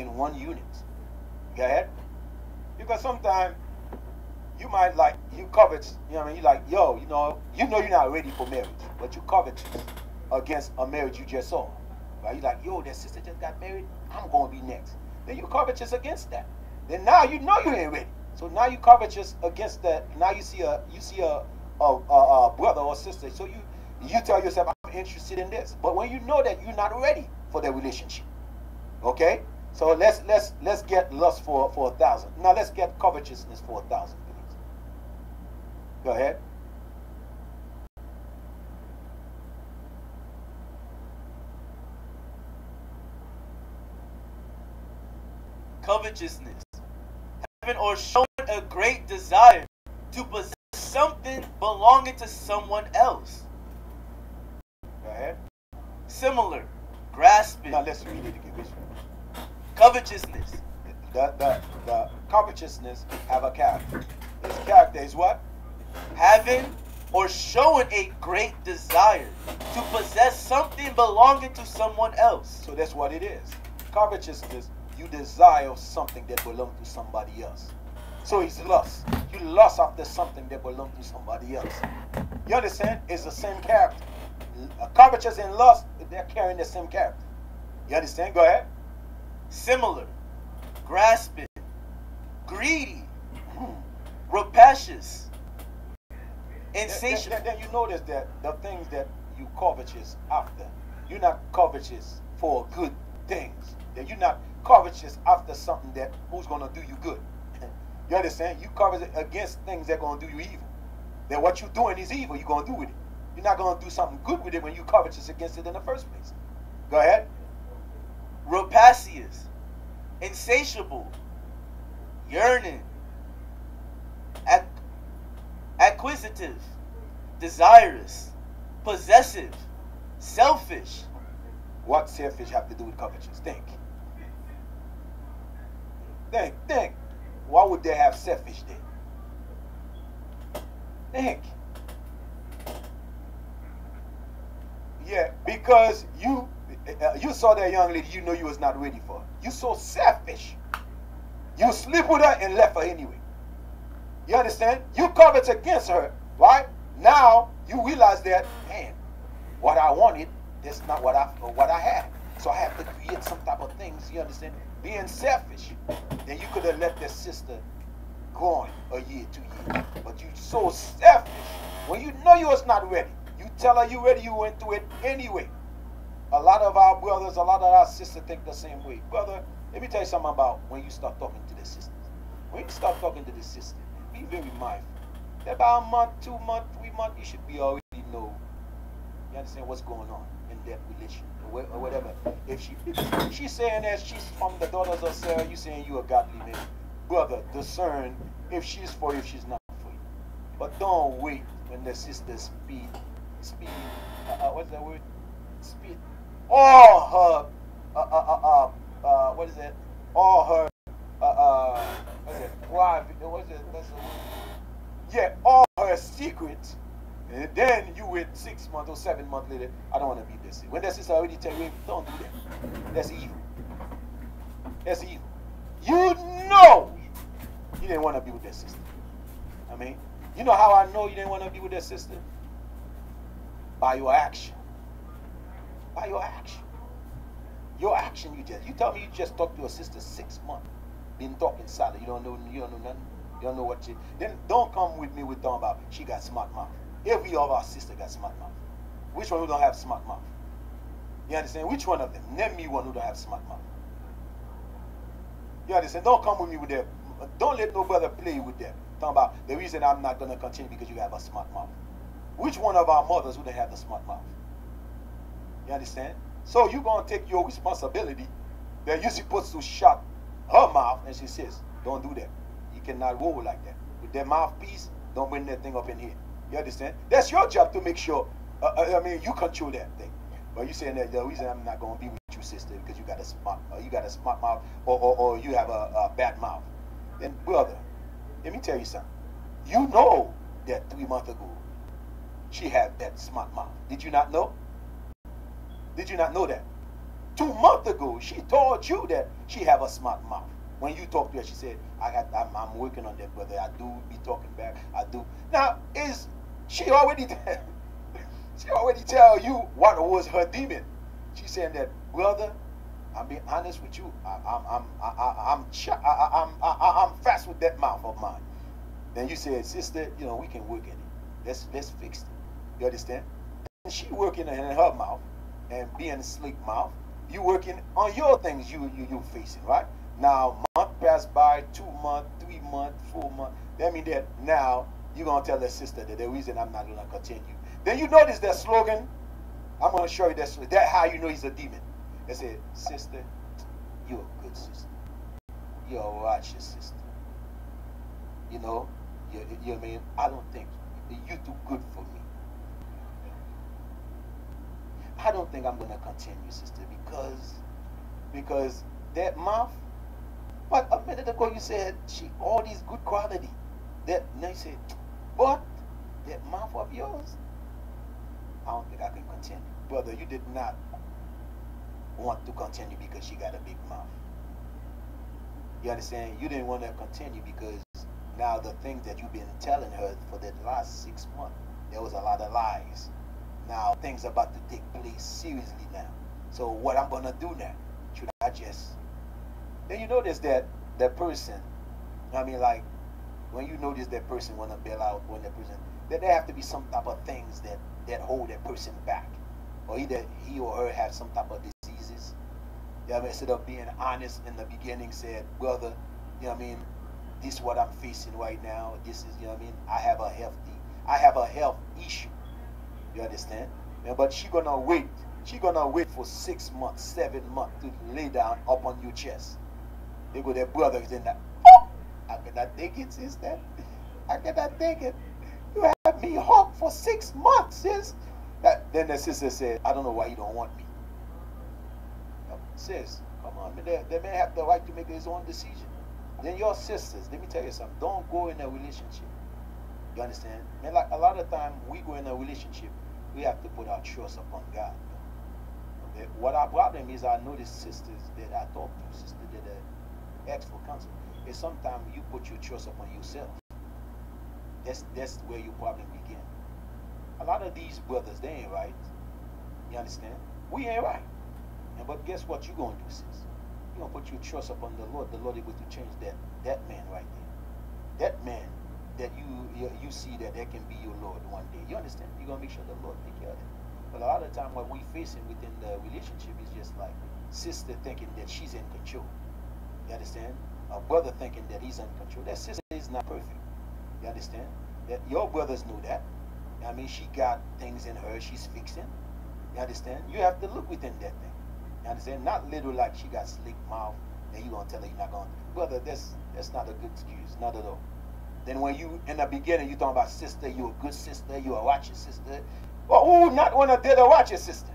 in one unit. Go ahead. Because sometimes you might like, you covet, you know what I mean? You like, yo, you know you're not ready for marriage, but you covet against a marriage you just saw. Right? You're like, yo, that sister just got married, I'm going to be next. Then you covetous against that. Then now you know you ain't ready. So now you covetous against that. Now you see a brother or sister. So you tell yourself, I'm interested in this. But when you know that you're not ready for the relationship, okay? So let's get lust for 1,000. Now let's get covetousness for 1,000, please. Go ahead. Covetousness, having or showing a great desire to possess something belonging to someone else. Go ahead. Similar, grasping. Now let's read it again. Covetousness. The covetousness have a character. Its character is what? Having or showing a great desire to possess something belonging to someone else. So that's what it is. Covetousness, you desire something that belongs to somebody else. So it's lust. You lust after something that belongs to somebody else. You understand? It's the same character. Covetous and lust, they're carrying the same character. You understand? Go ahead. Similar, grasping, greedy, rapacious, insatiable. Then you notice that the things that you covetous after, you're not covetous for good things. That you're not covetous after something that who's going to do you good. You understand? You covetous against things that are going to do you evil. That what you're doing is evil, you're going to do with it. You're not going to do something good with it when you covetous against it in the first place. Go ahead. Rapacious, insatiable, yearning, acquisitive, desirous, possessive, selfish. What selfish have to do with covetous? Think. Think. Why would they have selfish there? Think. Yeah, because you saw that young lady you know you was not ready for. You so selfish. You sleep with her and left her anyway. You understand? You covet against her, right? Now you realize that, man, what I wanted, that's not what I had. So I have to create some type of things, you understand? Being selfish. Then you could have let that sister go on a year, 2 years. But you so selfish. When you know you was not ready, you tell her you ready, you went through it anyway. A lot of our brothers, a lot of our sisters think the same way. Brother, let me tell you something about when you start talking to the sisters. When you start talking to the sister, be very mindful. About a month, 2 months, 3 months, you should be already know. You understand what's going on in that relation or whatever. If she's saying that she's from the daughters of Sarah, you saying you a godly man. Brother, discern if she's for you, if she's not for you. But don't wait when the sister speed, what's that word? Speed. All her, what is it? All her, what's it? What's it? Yeah, all her secrets. And then you wait 6 months or 7 months later, I don't want to be this. When that sister already tell you, don't do that. That's evil. That's evil. You know you didn't want to be with that sister. I mean, you know how I know you didn't want to be with that sister? By your action. By your action. Your action, you tell me you just talked to a sister 6 months. Been talking solid. You don't know nothing. You don't know what she. Then don't come with me with talking about she got smart mouth. Every of our sister got smart mouth. Which one who don't have smart mouth? You understand? Which one of them? Name me one who don't have smart mouth. You understand? Don't come with me with that. Don't let no brother play with that. Talking about the reason I'm not gonna continue because you have a smart mouth. Which one of our mothers who don't have the smart mouth? You understand? So you're gonna take your responsibility that you're supposed to shut her mouth, and she says, don't do that. You cannot roll like that. With that mouthpiece, don't bring that thing up in here. You understand? That's your job to make sure, you control that thing. But you saying that the reason I'm not going to be with you, sister, because you got a smart mouth, or you have a bad mouth. Then, brother, let me tell you something. You know that 3 months ago, she had that smart mouth. Did you not know? Did you not know that? 2 months ago, she told you that she have a smart mouth. When you talk to her, she said, I'm working on that, brother. I do be talking back. I do. Now, is she already she already tell you what was her demon? She saying that, brother, I'm being honest with you. I'm fast with that mouth of mine. Then you said, sister, you know, we can work in it. Let's fix it. You understand? And she working in her mouth and being a slick mouth. You working on your things you facing, right? Now, month passed by, 2 months, 3 months, 4 months. That means that now you're going to tell that sister that the reason I'm not going to continue. Then you notice that slogan. I'm going to show you that slogan. That's how you know he's a demon. They say, sister, you're a good sister. You're a righteous sister. You know, you mean, I don't think you're too good for me. I don't think I'm going to continue, sister, because that mouth, but a minute ago you said she all these good quality. That now you said, but that mouth of yours, I don't think I can continue. Brother, you did not want to continue because she got a big mouth. You understand? You didn't want to continue because now the things that you've been telling her for the last 6 months, there was a lot of lies. Now things are about to take place seriously now. So what I'm gonna do now? Should I just? Then you notice that that person, I mean, like when you notice that person wanna bail out, when that person, that there have to be some type of things that hold that person back, or either he or her have some type of diseases. You know what I mean? Instead of being honest in the beginning, said, brother, you know what I mean? This is what I'm facing right now. This is, you know what I mean? I have a health issue. You understand? Yeah, but she gonna wait. She gonna wait for 6 months, 7 months to lay down up on your chest. They go, their brother is in that. Oh, I cannot take it, sister. I cannot take it. You have me hooked for 6 months, sis. Then the sister said, I don't know why you don't want me. Sis, come on, man. They may have the right to make his own decision. Then your sisters, let me tell you something. Don't go in a relationship. You understand? Man, like a lot of time we go in a relationship, we have to put our trust upon God. Okay? What our problem is, I notice sisters that I talk to, sisters that ask for counsel, is sometimes you put your trust upon yourself. That's where your problem begins. A lot of these brothers, they ain't right. You understand? We ain't right. But guess what you're going to do, sis? You're going to put your trust upon the Lord. The Lord is able to change that man right there. That man that you see that can be your Lord one day. You understand? You're going to make sure the Lord take care of it. But a lot of the time what we facing within the relationship is just like sister thinking that she's in control. You understand? A brother thinking that he's in control. That sister is not perfect. You understand? That your brothers know that. I mean, she got things in her she's fixing. You understand? You have to look within that thing. You understand? Not little like she got slick mouth and you going to tell her you're not going to. Brother, that's not a good excuse. Not at all. Then when you, in the beginning, you talking about sister, you're a good sister, you're a righteous sister. Well, who would not want to date a righteous sister?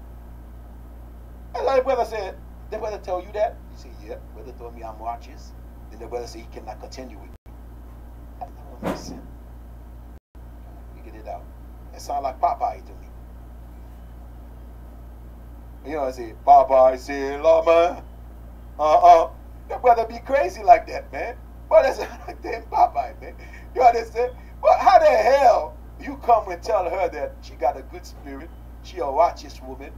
That's why the brother said, the brother tell you that? You say, yeah, brother told me I'm righteous. Then the brother said he cannot continue with me. That don't make sense. Figure it out. It sounds like Popeye to me. You know, I say, Popeye say, Lama. The brother be crazy like that, man. But that's like damn Popeye, man. You understand? But how the hell you come and tell her that she got a good spirit, she a righteous woman,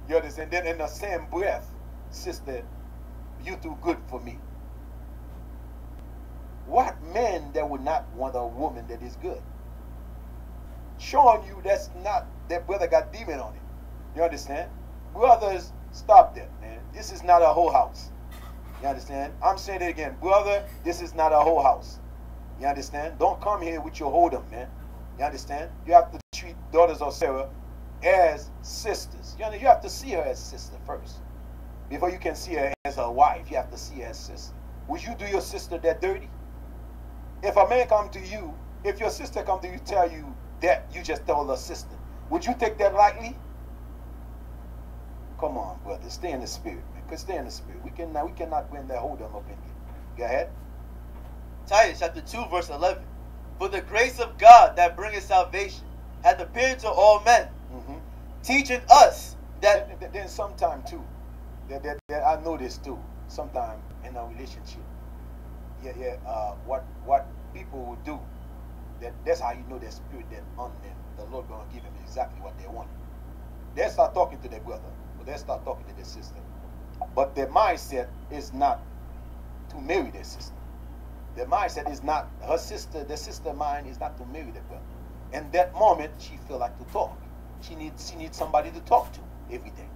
you understand? Then in the same breath, sister, you too good for me. What man that would not want a woman that is good? Showing you that's not, that brother got demon on it. You understand? Brothers, stop that, man. This is not a whole house. You understand? I'm saying it again. Brother, this is not a whole house. You understand? Don't come here with your hold 'em, man. You understand? You have to treat daughters of Sarah as sisters. You know, you have to see her as sister first. Before you can see her as a wife, you have to see her as sister. Would you do your sister that dirty? If a man come to you, if your sister come to you tell you that you just told her sister, would you take that lightly? Come on, brother. Stay in the spirit, man. Cause stay in the spirit. We cannot win that hold 'em up in here. Go ahead. Titus chapter 2 verse 11. For the grace of God that bringeth salvation hath appeared to all men, teaching us that. Then sometime too, That I know this too. Sometimes in a relationship, what people will do, that's how you know the spirit that on them. The Lord gonna give them exactly what they want. They start talking to their brother, or they start talking to their sister. But their mindset is not to marry their sister. Their mindset is not her sister. The sister mind is not to marry their brother. In that moment, she feel like to talk. She needs somebody to talk to every day.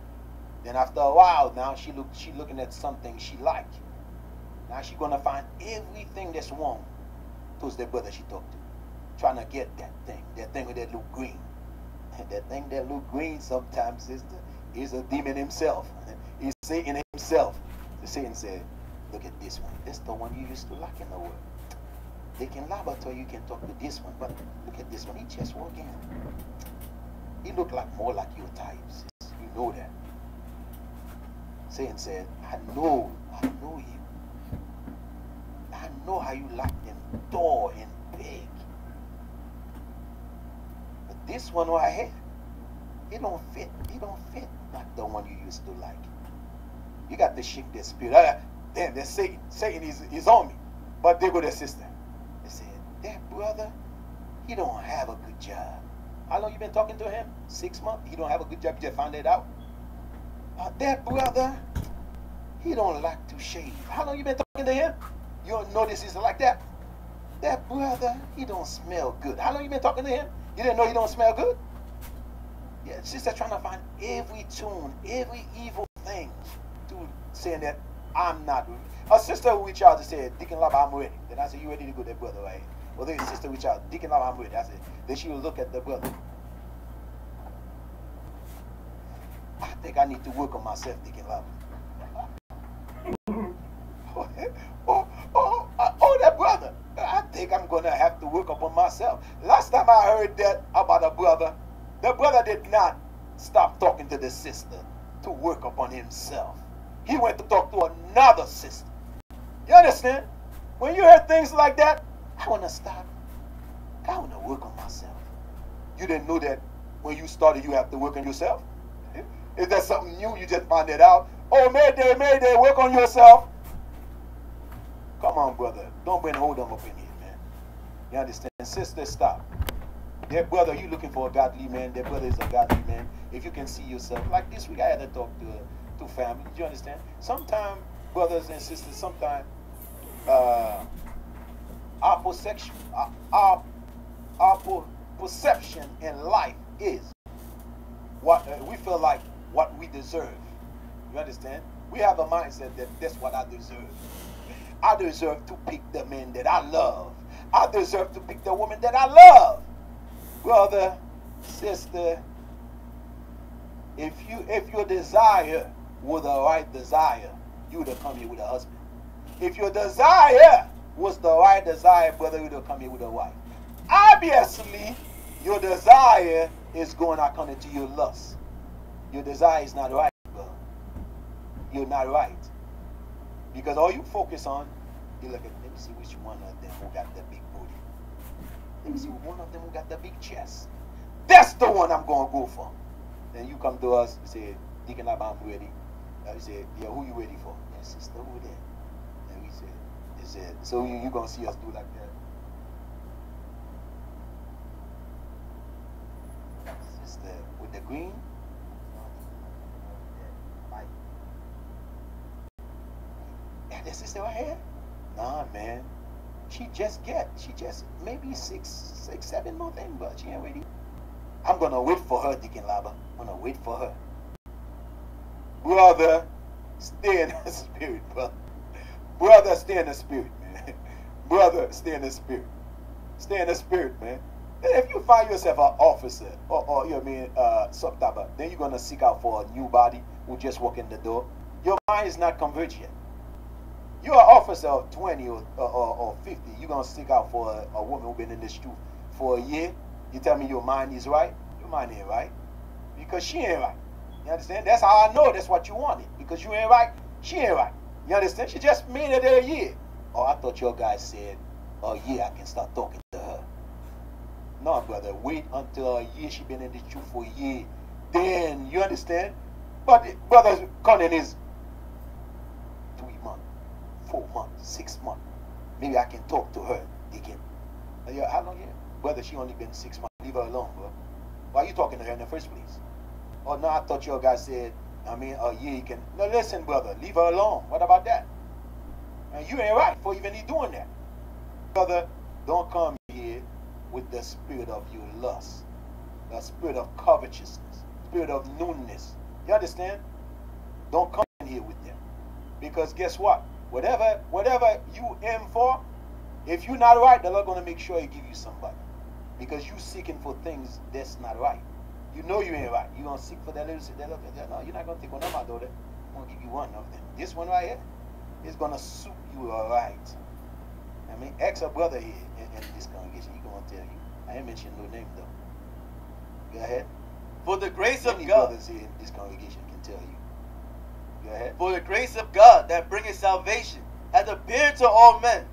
Then after a while, now she looking at something she like. Now she gonna find everything that's wrong towards the brother she talked to, trying to get that thing that look green. And that thing that look green sometimes, sister, is a demon himself. He's Satan himself. The Satan said, "Look at this one. That's the one you used to like in the world. They can laboratory, you can talk to this one, but look at this one. He just walked in. He looked like more like your type, sis. You know that." Satan said, I know you. I know how you like them tall and big. But this one right here, it don't fit like the one you used to like. You got to shake that spirit. Damn, that's Satan. Satan is on me. But they go to their sister. They said, that brother, he don't have a good job. How long you been talking to him? 6 months? He don't have a good job, you just found it out? That brother, he don't like to shave. How long you been talking to him? You don't notice he's like that? That brother, he don't smell good. How long you been talking to him? You didn't know he don't smell good? Yeah, sister trying to find every tune, every evil thing to saying that I'm not ready. Her sister will reach out and say, Deacon Love, I'm ready. Then I said, you ready to go to that brother right here? Well, then his sister reach out, Deacon Love, I'm ready. I said, then she will look at the brother. I think I need to work on myself, Deacon Love. That brother. I think I'm going to have to work upon myself. Last time I heard that about a brother, the brother did not stop talking to the sister to work upon himself. He went to talk to another sister. You understand? When you hear things like that, I want to stop. I want to work on myself. You didn't know that when you started, you have to work on yourself? Is that something new? You just found it out? Oh, Mayday, work on yourself. Come on, brother. Don't bring hold'em up in here, man. You understand? Sister, stop. That brother, you looking for a godly man. That brother is a godly man. If you can see yourself like this, we got to talk to family. Do you understand? Sometimes, brothers and sisters, sometimes our perception in life is what we feel like what we deserve. You understand? We have a mindset that that's what I deserve. I deserve to pick the man that I love. I deserve to pick the woman that I love. Brother, sister, if your desire were the right desire, you would have come here with a husband. If your desire was the right desire, brother, you would have come here with a wife. Obviously, your desire is going according to your lust. Your desire is not right, brother. You're not right. Because all you focus on, you look at, let me see which one of them who got the big booty. Let me see one of them who got the big chest. That's the one I'm going to go for. Then you come to us and say, Deacon Lab, I'm ready. You say, yeah, who you ready for? Yeah, sister, who there? And we said, so you going to see us do like that? Sister, with the green? Yeah, that sister right here? Nah, man. She just maybe 6, 7 months in, but she ain't ready. I'm going to wait for her, Deacon Laba. I'm going to wait for her. Brother, stay in the spirit, brother. Brother, stay in the spirit, man. Brother, stay in the spirit. Stay in the spirit, man. If you find yourself an officer or you know what I mean, some type of, then you're going to seek out for a new body who just walk in the door. Your mind is not converged yet. You're an officer of 20 or 50. You're going to seek out for a woman who's been in the street for a year. You tell me your mind is right? Your mind ain't right. Because she ain't right. You understand? That's how I know that's what you wanted. Because you ain't right, she ain't right. You understand? She just made it a year. Oh, I thought your guy said, a year I can start talking to her. No, brother. Wait until a year she been in the street for a year. Then, you understand? But brother's cunning is 4 months, 6 months. Maybe I can talk to her. Deacon. How long yet? Brother, she only been 6 months. Leave her alone, bro. Why are you talking to her in the first place? Oh, no, I thought your guy said, a year you can. No, listen, brother, leave her alone. What about that? And you ain't right for even doing that. Brother, don't come here with the spirit of your lust, the spirit of covetousness, spirit of newness. You understand? Don't come in here with them. Because guess what? Whatever you aim for, if you're not right, the Lord going to make sure He give you somebody. Because you seeking for things that's not right. You know you ain't right. You're going to seek for that little, no, you're not going to take one of my daughter. I'm going to give you one of them. This one right here is going to suit you all right. I mean, ask a brother here in this congregation. He's going to tell you. I ain't mentioning no name though. Go ahead. For the grace of Many God. brothers here in this congregation can tell you. Go ahead. For the grace of God that bringeth salvation hath appeared to all men,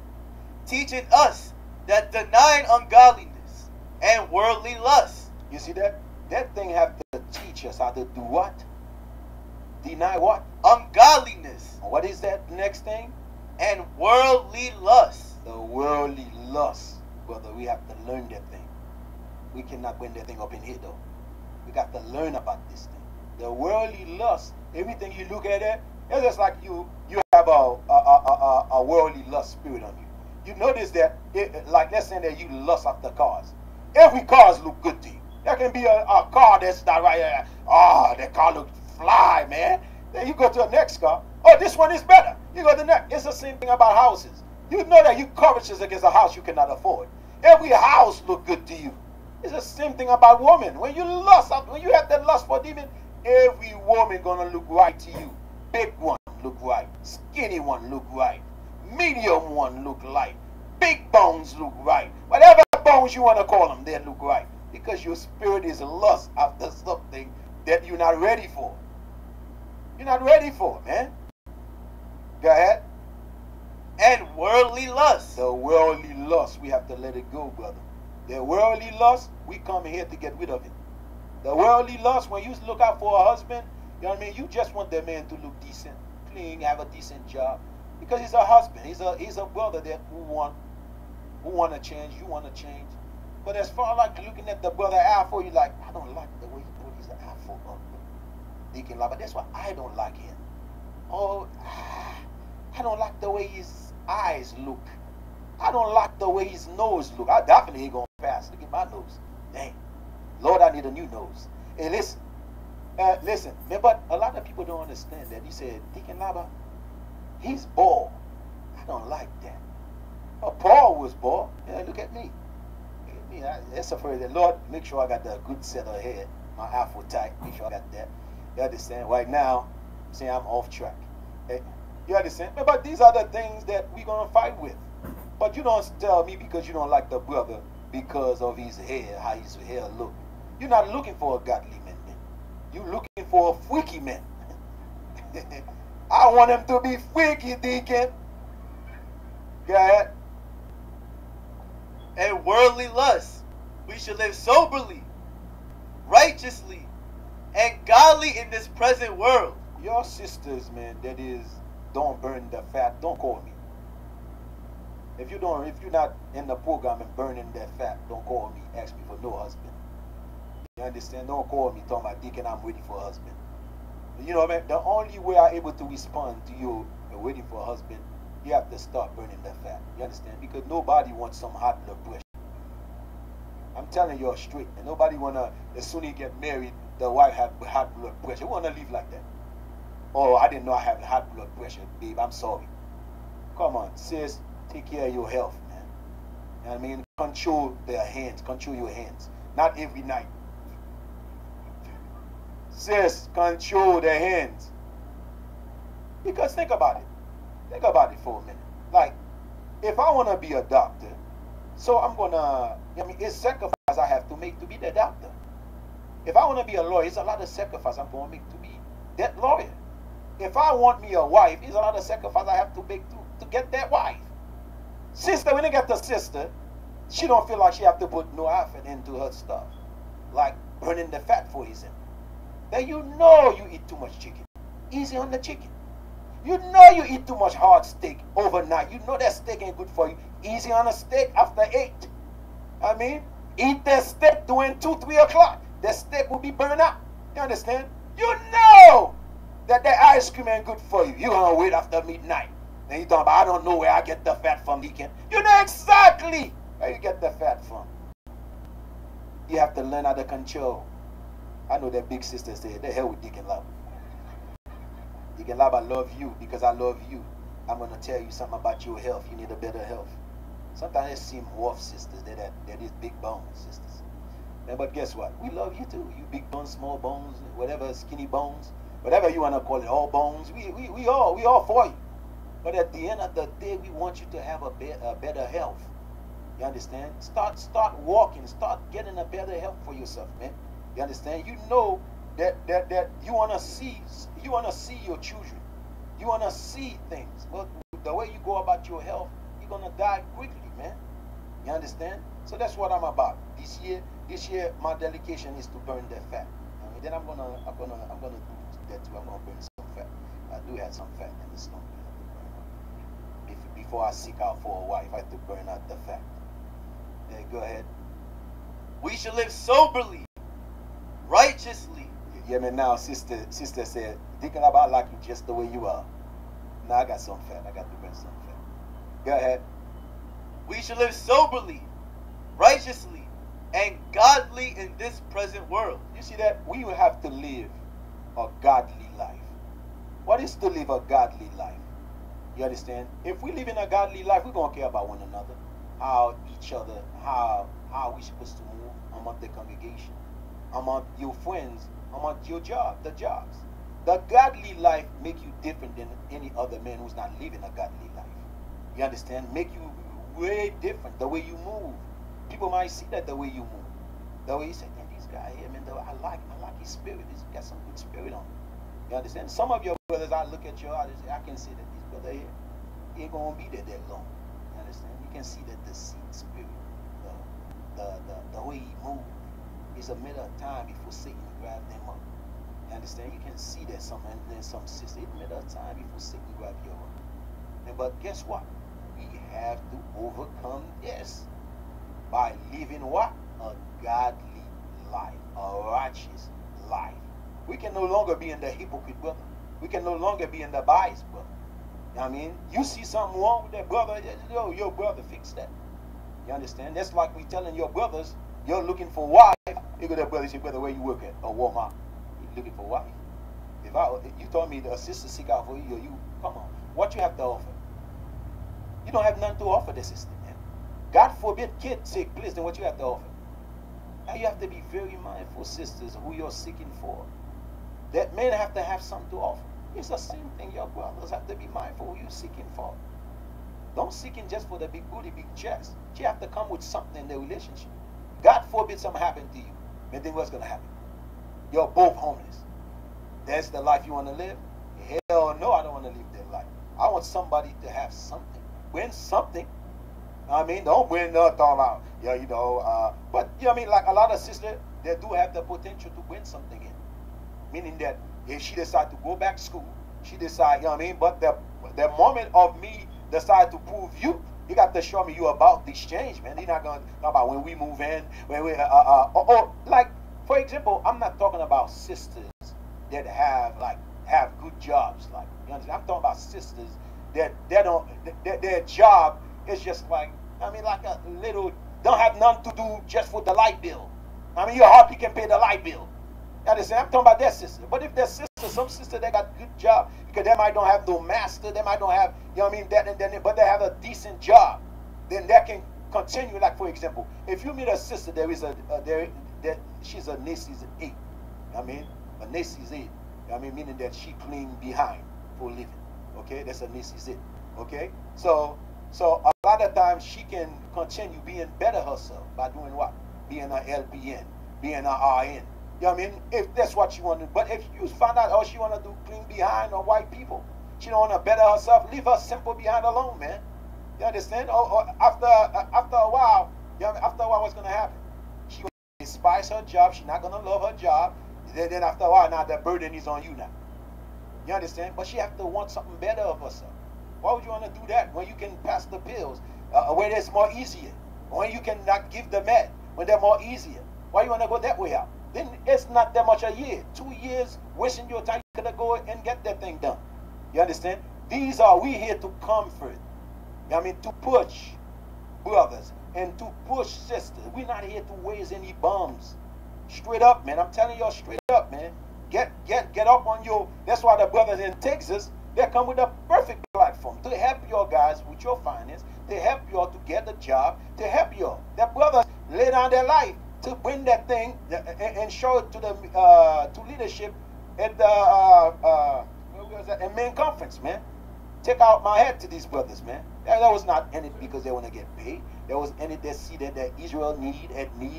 teaching us that denying ungodliness and worldly lust. You see that? That thing have to teach us how to do what? Deny what? Ungodliness. What is that next thing? And worldly lust. The worldly lust. Brother, we have to learn that thing. We cannot bring that thing up in here though. We got to learn about this thing. The worldly lust, everything you look at it, it's just like you have a worldly lust spirit on you. You notice that, like let's say that you lust after cars. Every cars look good to you. There can be a car that's not right here. Oh, that car looks fly, man. Then you go to the next car. Oh, this one is better. You go to the next. It's the same thing about houses. You know that you covetous against a house you cannot afford. Every house look good to you. It's the same thing about women. When you have that lust for demon, every woman gonna look right to you. Big one look right. Skinny one look right. Medium one look right. Big bones look right. Whatever bones you want to call them, they look right. Because your spirit is lust after something that you're not ready for. You're not ready for, man. Go ahead. And worldly lust. The worldly lust, we have to let it go, brother. The worldly lust, we come here to get rid of it. The worldly lust, when you look out for a husband, you know what I mean? You just want that man to look decent, clean, have a decent job. Because he's a husband. He's a brother that who want to change, you want to change. But as far like looking at the brother Afro, you like, I don't like the way he put his Afro on. Deacon Lava, that's why I don't like him. Oh, I don't like the way his eyes look. I don't like the way his nose look. I definitely ain't gonna pass. Look at my nose. Dang. Lord, I need a new nose. Hey, listen. Listen, man, but a lot of people don't understand that. He said, Deacon Lava, he's bald. I don't like that. Oh, Paul was bald. Yeah, look at me. That's a prayer that Lord, make sure I got the good set of hair, my afro tight. Make sure I got that. You understand? Right now, I'm saying I'm off track. Hey, you understand? But these are the things that we're gonna fight with. But you don't tell me because you don't like the brother because of his hair, how his hair look. You're not looking for a godly man. You're looking for a freaky man. I want him to be freaky, Deacon. Go ahead. And worldly lust. We should live soberly, righteously, and godly in this present world. Your sisters, man, that is, don't burn the fat, don't call me. If you're not in the program and burning that fat, don't call me, ask me for no husband. You understand? Don't call me talking about Deacon, I'm ready for a husband. You know what I mean? The only way I'm able to respond to you waiting for a husband, you have to start burning that fat. You understand? Because nobody wants some hot blood pressure. I'm telling you straight, and nobody wanna, as soon as you get married, the wife have hot blood pressure. We wanna live like that. Oh, I didn't know I have high blood pressure, babe. I'm sorry. Come on, sis, take care of your health, man. You know what I mean? Control their hands. Control your hands. Not every night. Sis, control their hands. Because think about it. Think about it for a minute. Like, if I want to be a doctor, so I'm going to, it's sacrifice I have to make to be the doctor. If I want to be a lawyer, it's a lot of sacrifice I'm going to make to be that lawyer. If I want me a wife, it's a lot of sacrifice I have to make to get that wife. Sister, when you get the sister, she don't feel like she have to put no effort into her stuff. Like burning the fat for his. Then you know you eat too much chicken. Easy on the chicken. You know you eat too much hard steak overnight. You know that steak ain't good for you. Easy on a steak after 8. I mean, eat that steak during 2, 3 o'clock. That steak will be burned out. You understand? You know that ice cream ain't good for you. You're going to wait after midnight. And you talking about, I don't know where I get the fat from. You know exactly where you get the fat from. You have to learn how to control. I know that big sister said, the hell with Deacon Love. Deacon Love, I love you because I love you. I'm going to tell you something about your health. You need a better health. Sometimes they seem rough sisters. They're these big bones sisters. Man, but guess what? We love you too. You big bones, small bones, whatever, skinny bones, whatever you want to call it, all bones. We all for you. But at the end of the day, we want you to have a better health. You understand? Start walking. Start getting a better health for yourself, man. You understand? You know that you want to see your children. You want to see things. But the way you go about your health, you're gonna die quickly, man. You understand? So that's what I'm about. This year, my dedication is to burn that fat. I mean, then I'm gonna do that too. I'm gonna burn some fat. I do have some fat in the stomach. Before I seek out for a wife, I have to burn out the fat. Yeah, go ahead. We should live soberly, righteously. Yeah, man. Now, sister said, thinking about like you just the way you are. Now I got some fat. I got to burn some fat. Go ahead. We should live soberly, righteously, and godly in this present world. You see that? We will have to live a godly life. What is to live a godly life? You understand? If we live in a godly life, we're going to care about one another, how we're supposed to move among the congregation, among your friends, among your the jobs. The godly life make you different than any other man who's not living a godly life. You understand? Make you way different. The way you move. People might see that the way you move. The way you say, man, this guy here, man, I like his spirit. He's got some good spirit on him. You understand? Some of your brothers, I look at your heart and say, I can see that this brother here, he ain't gonna be there that long. You understand? You can see that the seed spirit, the way he moves, it's a matter of time before Satan grabs them up. You understand? You can see that some sisters, it's a matter of time before Satan grabs you up. But guess what? We have to overcome this by living what? A godly life, a righteous life. We can no longer be in the hypocrite brother. We can no longer be in the biased brother. You know what I mean? You see something wrong with that brother, your brother fix that. You understand? That's like we telling your brothers, you're looking for wife. You go to brother, say, brother, where you work at? Or Walmart. You're looking for wife. If you told me the sister seek out for you, come on. What you have to offer? You don't have nothing to offer the sister, man. God forbid kids take place, then what you have to offer? Now you have to be very mindful, sisters, who you're seeking for. That men have to have something to offer. It's the same thing. Your brothers have to be mindful who you're seeking for. Don't seek in just for the big booty, big chest. You have to come with something in the relationship. God forbid something happen to you. But then what's going to happen? You're both homeless. That's the life you want to live? Hell no, I don't want to live that life. I want somebody to have something. Win something. I mean, don't win nothing about, but you know what I mean? Like a lot of sisters, they do have the potential to win something in. Meaning that if she decide to go back to school, she decide, you know what I mean? But the moment of me decide to prove you got to show me you about this change, man. You're not going to talk about when we move in, when we, like, for example, I'm not talking about sisters that have good jobs, like, you understand? I'm talking about sisters that their job is just like, I mean, like a little, don't have nothing to do just for the light bill. I mean, you hardly can pay the light bill. You understand? I'm talking about that sister. But if their sister, some sister that got good job, because they might don't have no master, they might don't have, you know what I mean, that and then, but they have a decent job, then that can continue. Like, for example, if you meet a sister, she's a Nacy's 8. You know what I mean? A Nacy's 8. You know what I mean? Meaning that she clean behind for a living. Okay? That's a Nacy's 8. Okay? So a lot of times she can continue being better herself by doing what? Being an LPN, being an RN. You know what I mean? If that's what she want to do. But if you find out all she want to do clean behind or white people, she don't want to better herself, leave her simple behind alone, man. You understand? Or after a while, you know, after a while, what's going to happen? She going to despise her job. She's not going to love her job. Then after a while, now the burden is on you now. You understand? But she have to want something better of herself. Why would you want to do that when you can pass the pills, when it's more easier? When you can not give the med, when they're more easier? Why you want to go that way out? Then it's not that much a year. 2 years wasting your time. You could go and get that thing done. You understand? We here to comfort. I mean, to push brothers and to push sisters. We're not here to raise any bums. Straight up, man. I'm telling y'all straight up, man. Get up on your. That's why the brothers in Texas, they come with a perfect platform to help y'all guys with your finance, to help y'all to get a job, to help y'all. The brothers lay down their life to bring that thing and show it to the to leadership at the main conference, man. Take out my head to these brothers, man. That was not in it because they want to get paid. There was in it they see that Israel need.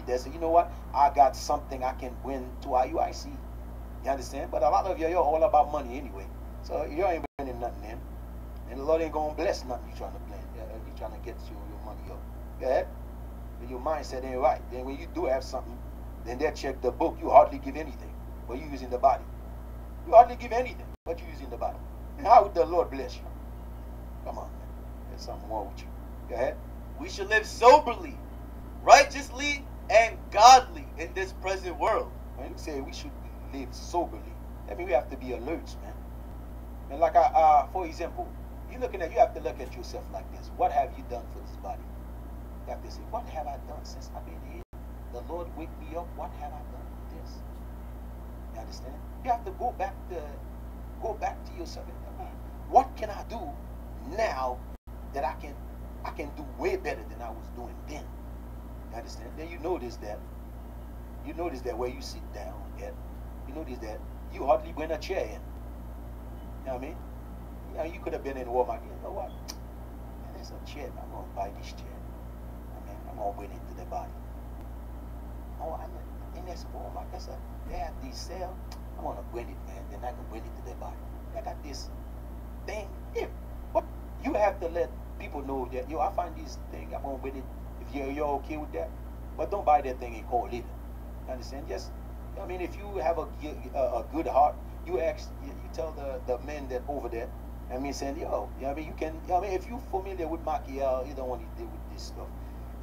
They say, you know what? I got something I can bring to IUIC. You understand? But a lot of you're all about money anyway. So you ain't bringing nothing in. And the Lord ain't going to bless nothing you trying to blend. You trying to get your money up. Go ahead. When your mindset ain't right. Then when you do have something, then they check the book. You hardly give anything. But you using the body. You hardly give anything. But you using the body. And how would the Lord bless you? Come on, man. There's something wrong with you. Go ahead. We should live soberly, righteously, and godly in this present world. When you say we should live soberly, that means we have to be alert, man. And like for example, you have to look at yourself like this. What have you done for this body? You have to say, what have I done since I've been here? The Lord wake me up. What have I done with this? You understand? You have to go back to yourself and think, what can I do now that I can do way better than I was doing then? You understand? Then you notice that where you sit down at, you notice that you hardly bring a chair in. You know what I mean? You know, you could have been in Walmart. You know what? Man, there's a chair. I'm going to buy this chair. I mean, I'm going to bring it to the body. Oh, in this Walmart, they have these sales. I want to bring it, man. Then I can bring it to their body. I got this thing here. What? You have to let people know that, yo, I find this thing. I'm going to bring it. If you're okay with that. But don't buy that thing and call it. You understand? Just, I mean, if you have a good heart, you tell the men that over there, I mean, saying, yo, you know what I mean, you can, I mean, if you're familiar with Machiavelli, you don't want to deal with this stuff.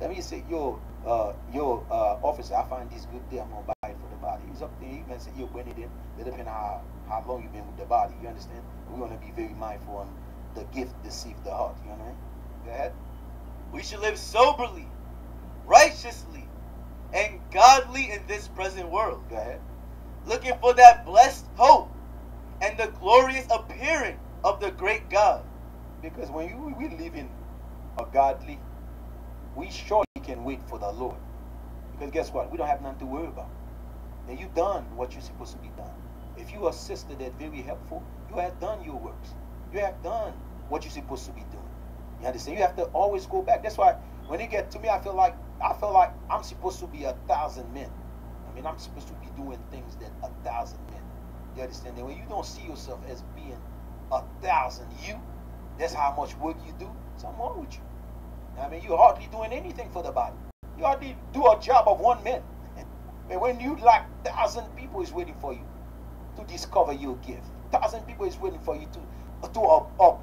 Let me say, yo, officer, I find this good there, I'm going to buy it for the body. It's up there. You can say, yo, bring it in. Depending on how long you've been with the body, you understand? We want to be very mindful on the gift deceive the heart, you know what I mean? Go ahead. We should live soberly, righteously, and godly in this present world. Go ahead. Looking for that blessed hope and the glorious appearing of the great God. Because when we live in a godly, we surely can wait for the Lord. Because guess what? We don't have nothing to worry about. And you've done what you're supposed to be done. If you are a sister that's very helpful, you have done your works. You have done what you're supposed to be doing. You understand? You have to always go back. That's why when you get to me, I feel like I'm supposed to be 1,000 men. I mean, I'm supposed to be doing things that 1,000 men. You understand? And when you don't see yourself as being 1,000 you, that's how much work you do. Something wrong with you. I mean, you're hardly doing anything for the body. You hardly do a job of one man. And when you like 1,000 people is waiting for you to discover your gift. 1,000 people is waiting for you to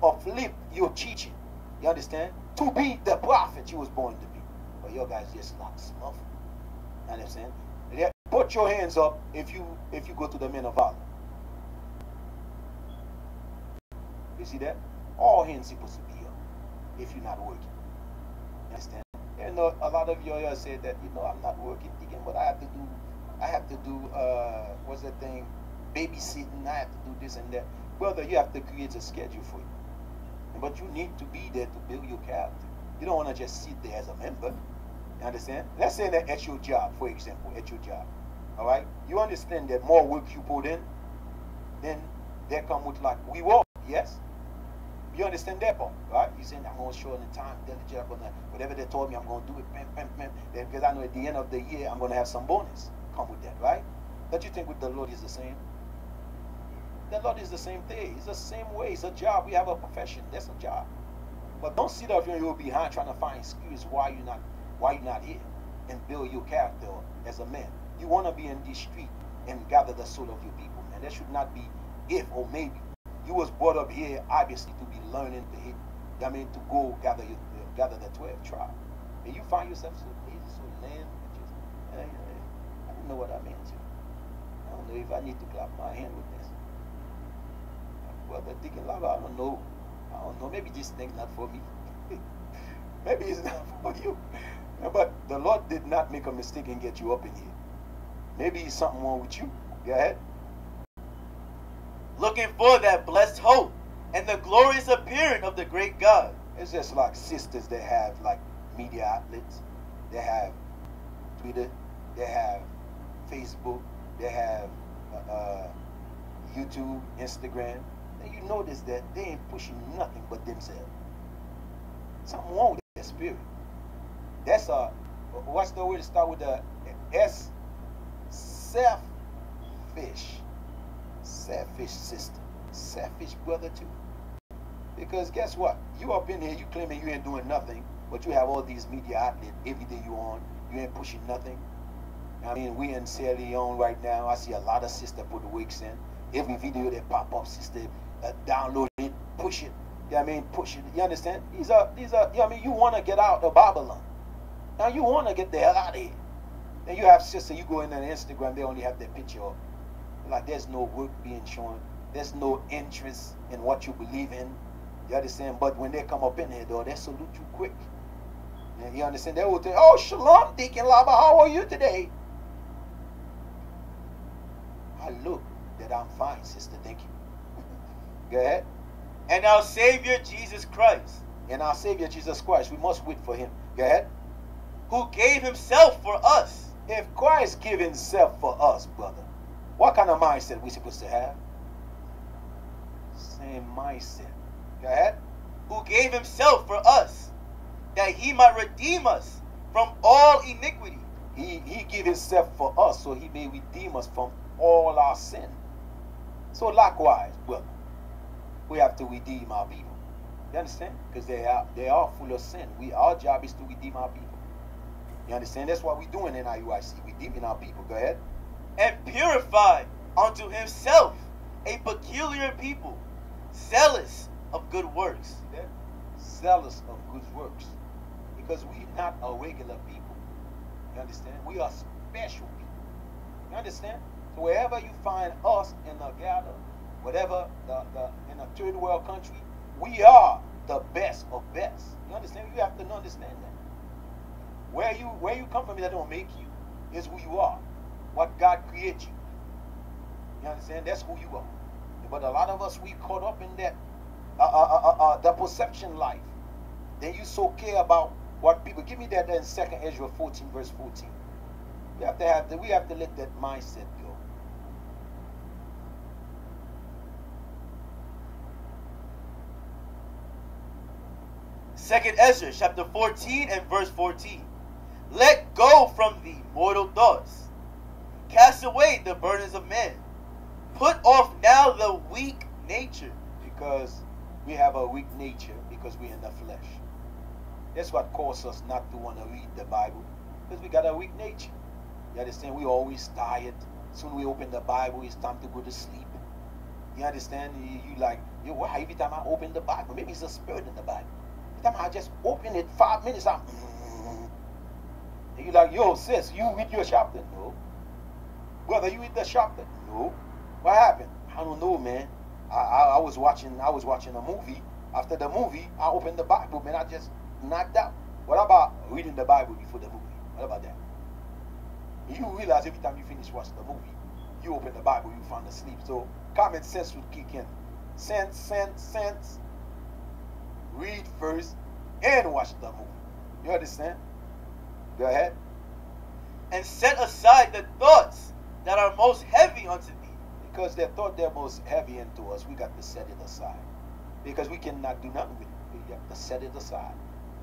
uplift your teaching. You understand? To be the prophet you was born to be. But your guys just like snuff. You understand? Put your hands up if you go to the men of valor. You see that? All hands supposed to be up if you're not working. You understand? You know, a lot of you say that, you know, I'm not working again, but I have to do what's that thing? Babysitting. I have to do this and that. Brother, you have to create a schedule for you. But you need to be there to build your character. You don't want to just sit there as a member. You understand? Let's say that at your job, for example, at your job. All right? You understand that more work you put in, then they come with like reward. Yes? You understand that part, right? You saying I'm going to show in the time, diligent, whatever they told me, I'm going to do it, because I know at the end of the year I'm going to have some bonus come with that, right? Don't you think with the Lord is the same? The Lord is the same thing. It's the same way. It's a job. We have a profession. That's a job. But don't sit up here and you're behind trying to find excuse why you're not here and build your character as a man. You want to be in this street and gather the soul of your people, man. That should not be if or maybe. You was brought up here obviously to be learning to hit. I mean, to go gather the 12 tribe, and you find yourself so lazy, so lame. I don't know what I meant to. I don't know if I need to clap my hand with this. Well, the Deacon Lava, I don't know. Maybe this thing's not for me. Maybe it's not for you. But the Lord did not make a mistake and get you up in here. Maybe it's something wrong with you. Go ahead. Looking for that blessed hope and the glorious appearing of the great God. It's just like sisters that have like media outlets. They have Twitter. They have Facebook. They have YouTube, Instagram. And you notice that they ain't pushing nothing but themselves. Something wrong with their spirit. That's what's the way to start with the S? Selfish. Selfish sister. Selfish brother too. Because guess what? You up in here, you claiming you ain't doing nothing, but you have all these media outlets every day you on. You ain't pushing nothing. I mean, we in Sierra Leone right now. I see a lot of sisters put the wigs in. Every video that pop up, sister, download it, push it. You know what I mean? Push it. You understand? These are, you know what I mean? You want to get out of Babylon. Now you want to get the hell out of here. Then you have sister, you go in on Instagram, they only have their picture up. Like there's no work being shown. There's no interest in what you believe in. You understand? But when they come up in here, though, they salute you quick. You understand? They will say, oh, shalom, Deacon Lava, how are you today? I look that I'm fine, sister. Thank you. Go ahead. And our Savior Jesus Christ. And our Savior Jesus Christ. We must wait for him. Go ahead. Who gave himself for us. If Christ gave himself for us, brother, what kind of mindset we supposed to have? Same mindset. Go ahead. Who gave himself for us, that he might redeem us from all iniquity. He gave himself for us, so he may redeem us from all our sin. So likewise, brother, we have to redeem our people. You understand? Because they are full of sin. Our job is to redeem our people. You understand? That's what we're doing in IUIC, redeeming our people. Go ahead. And purify unto himself a peculiar people, zealous of good works. Yeah. Zealous of good works. Because we're not a regular people. You understand? We are special people. You understand? So wherever you find us in the gather, whatever in a third world country, we are the best of best. You understand? You have to understand that. Where you come from, that don't make you. Is who you are. What God created you. You understand? That's who you are. But a lot of us, we caught up in that the perception life. Then you so care about what people. Give me that in 2nd Ezra 14, verse 14. We have to let that mindset go. Second Ezra chapter 14 and verse 14. Let go from thee mortal thoughts. Cast away the burdens of men. Put off now the weak nature. Because we have a weak nature, because we're in the flesh. That's what causes us not to want to read the Bible. Because we got a weak nature. You understand? We're always tired. Soon we open the Bible, it's time to go to sleep. You understand? Why every time I open the Bible, maybe it's a spirit in the Bible. Every time I just open it 5 minutes, and you're like, yo, sis, you read your chapter? No. Brother, you read the chapter? No. What happened? I don't know, man. I was watching a movie. After the movie, I opened the Bible, man. I just knocked out. What about reading the Bible before the movie? What about that? You realize every time you finish watching the movie, you open the Bible, you find asleep. So common sense would kick in. Sense. Read first and watch the movie. You understand? Go ahead. And set aside the thoughts that are most heavy unto thee. Because the thought they're most heavy into us, we got to set it aside. Because we cannot do nothing with it. We have to set it aside.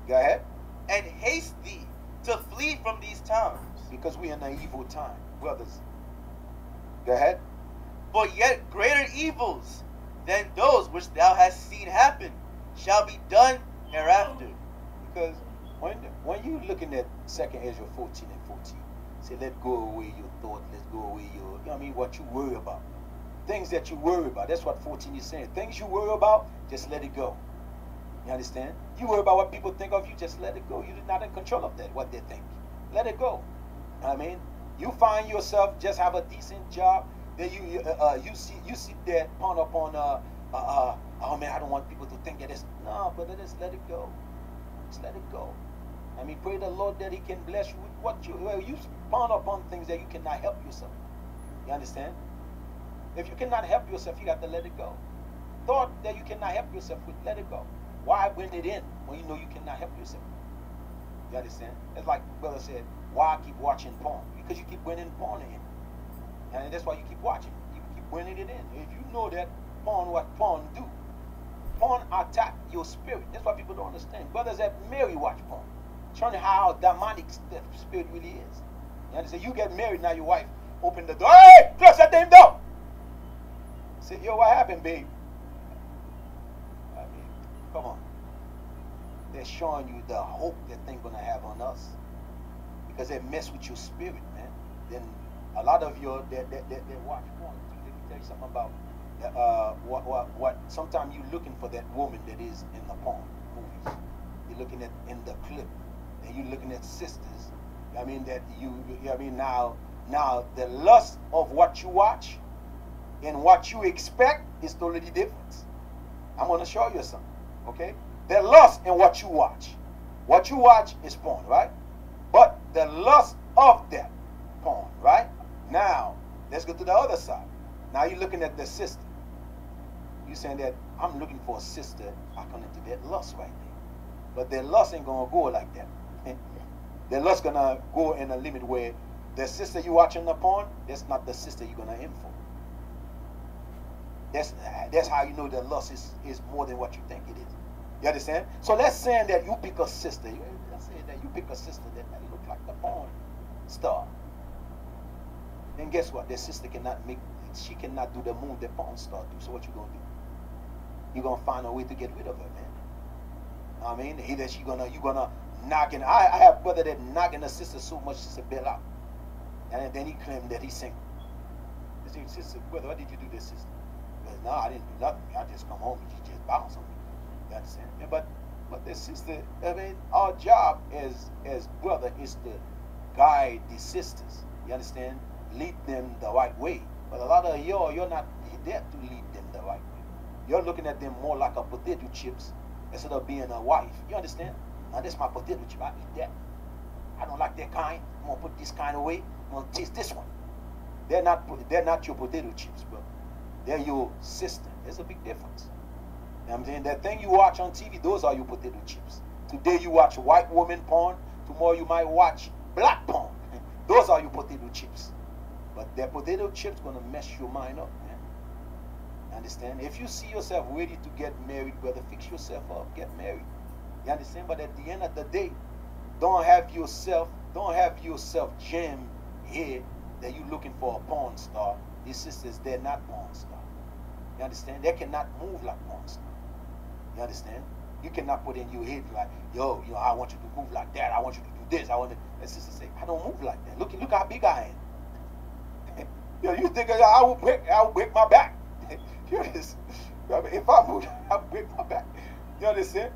Go ahead. And haste thee to flee from these towns. Because we're in an evil time, brothers. Go ahead. For yet greater evils than those which thou hast seen happen shall be done hereafter. Because when you're looking at 2nd Ezra 14 and 14, say, let go away your thought, let go away your, you know what I mean, what you worry about. things that you worry about. That's what 14 is saying. Things you worry about, just let it go. You understand? You worry about what people think of you, just let it go. You're not in control of that, what they think. Let it go. I mean, you find yourself just have a decent job, then you sit there ponder upon oh man, I don't want people to think that this. No, but just let it go. Just let it go. I mean, pray the Lord that He can bless you with what you ponder upon things that you cannot help yourself. You understand? If you cannot help yourself, you got to let it go. Thought that you cannot help yourself with, let it go. Why bring it in when you know you cannot help yourself? You understand? It's like brother said, why keep watching porn? Because you keep bringing porn in. And that's why you keep watching. You keep bringing it in. If you know that porn, what porn do, porn attack your spirit. That's why people don't understand. Brothers that marry watch porn. Showing how demonic the spirit really is. You understand? You get married, now your wife open the door. Hey, close that damn door. Say, yo, what happened, babe? I mean, come on. They're showing you the hope that they're going to have on us. Because they mess with your spirit, man. Then a lot of you, they watch porn. Let me tell you something about what sometimes you're looking for that woman that is in the porn movies. You're looking at in the clip. And you're looking at sisters. I mean, that I mean, now the lust of what you watch and what you expect is totally different. I'm going to show you something, okay? The lust in what you watch. What you watch is porn, right? But the lust of that porn, right? Now, let's go to the other side. Now you're looking at the sister. You're saying that I'm looking for a sister. I come into that lust right there. But the lust ain't going to go like that. The lust going to go in a limit where the sister you watching the porn, that's not the sister you're going to aim for. That's how you know the lust is more than what you think it is. You understand? So let's say that you pick a sister. Let's say that you pick a sister that look like the porn star. Then guess what? The sister she cannot do the move the porn star do. So what you going to do? You're going to find a way to get rid of her, man. I mean, either you're gonna knock in. I have brother that knocking the sister so much sister bail out. And then he claimed that he's single. I said, sister, brother, what did you do this sister? Because no, I didn't do nothing. I just come home and she just bounced on me. You understand? Yeah, but the sister, I mean, our job as brother is to guide the sisters. You understand? Lead them the right way. But a lot of you're not there to lead them the right way. You're looking at them more like a potato chips instead of being a wife. You understand? Now this is my potato chip. I eat that. I don't like that kind. I'm gonna put this kind away. I'm gonna taste this one. They're not your potato chips, bro. They're your sister. There's a big difference. You know what I'm saying? That thing you watch on TV, those are your potato chips. Today you watch white woman porn. Tomorrow you might watch black porn. Those are your potato chips. But that potato chips gonna mess your mind up, man. Understand? If you see yourself ready to get married, brother, fix yourself up, get married. You understand? But at the end of the day, don't have yourself jammed here that you're looking for a porn star. These sisters, they're not porn stars. You understand? They cannot move like porn stars. You understand? You cannot put in your head like, yo, I want you to move like that. I want you to do this. And sister say, I don't move like that. Look how big I am. You think I will break my back? If I move, I'll break my back. You understand?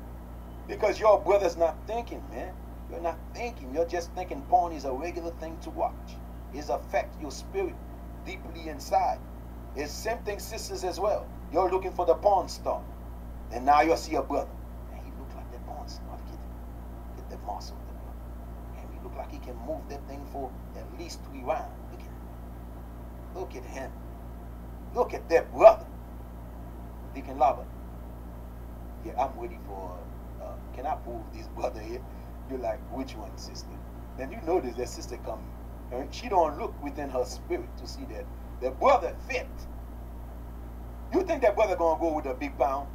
Because your brother's not thinking, man. You're not thinking. You're just thinking porn is a regular thing to watch. It affects your spirit deeply inside. It's same thing sisters as well. You're looking for the porn star. And now you see a brother. And he look like that porn star. Get the muscle. And he look like he can move that thing for at least 3 rounds. Look at him. Look at that brother. Deacon Lava. Yeah, I'm waiting for, can I prove this brother here? You're like, which one, sister? Then you notice that sister come. She don't look within her spirit to see that the brother fit. You think that brother gonna go with a big pound?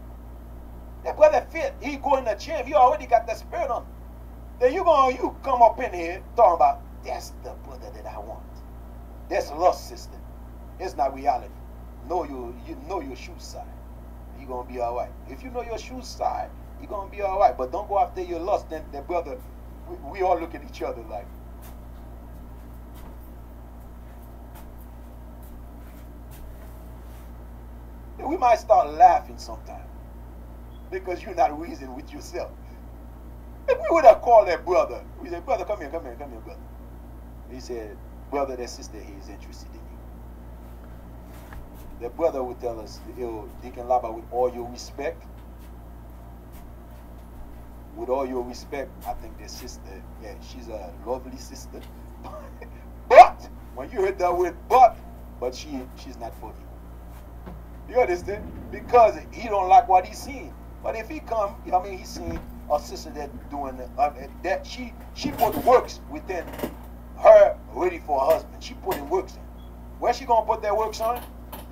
That brother fit. He go in the gym. He already got the spirit on him. Then you come up in here talking about, that's the brother that I want. That's lust, sister. It's not reality. You know your shoe size. You're gonna be alright. If you know your shoe size, you're gonna be alright. But don't go after your lust. Then the brother, we all look at each other like, we might start laughing sometime because you're not reasoning with yourself. If we would have called that brother, we said, brother, come here, brother. He said, brother, that sister here is interested in you. The brother would tell us, Deacon Laba, with all your respect, I think that sister, yeah, she's a lovely sister. But when you heard that word but she's not for you. You understand? Because he don't like what he's seeing. But if he come, I mean, he's seeing a sister that doing that she put works within her ready for her husband. She putting works in. Where she gonna put that works on?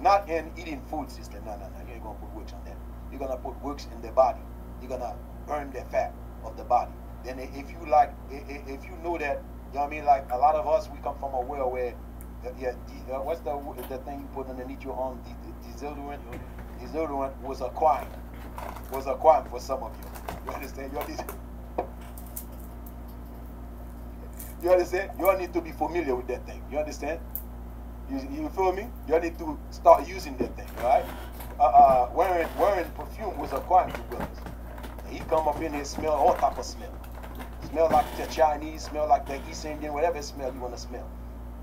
Not in eating food, sister. No. You ain't gonna put works on that. You're gonna put works in the body. You're gonna burn the fat of the body. Then if you like, if you know that, you know what I mean, like a lot of us, we come from a world where, what's the thing you put underneath your arm? Deodorant. Deodorant was a crime. Was a crime for some of you. You understand? You understand? You all need to be familiar with that thing. You understand? You feel me? You all need to start using that thing, right? Wearing perfume was a crime to brothers. He come up in here, smell all type of smell. Smell like the Chinese, smell like the East Indian, whatever smell you want to smell.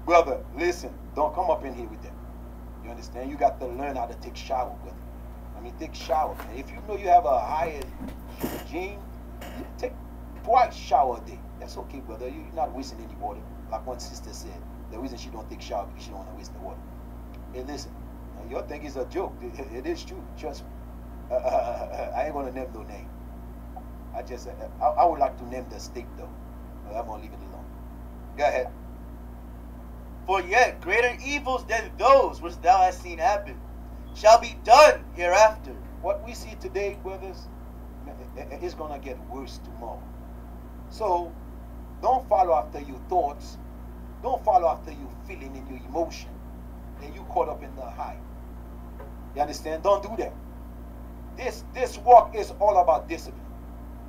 Brother, listen, don't come up in here with that. You understand? You got to learn how to take shower, brother. I mean, take shower, man. If you know you have a higher gene, take twice shower a day. That's okay, brother. You're not wasting any water. Like one sister said, the reason she don't take shower because she don't want to waste the water. Hey, listen, your thing is a joke. It is true. Trust me. I ain't gonna name no name. I would like to name the state though, but I'm gonna leave it alone. Go ahead. For yet greater evils than those which thou hast seen happen shall be done hereafter. What we see today, brothers, it's gonna get worse tomorrow. So don't follow after your thoughts. Don't follow after your feeling and your emotion. And you caught up in the hype. You understand? Don't do that. This walk is all about discipline.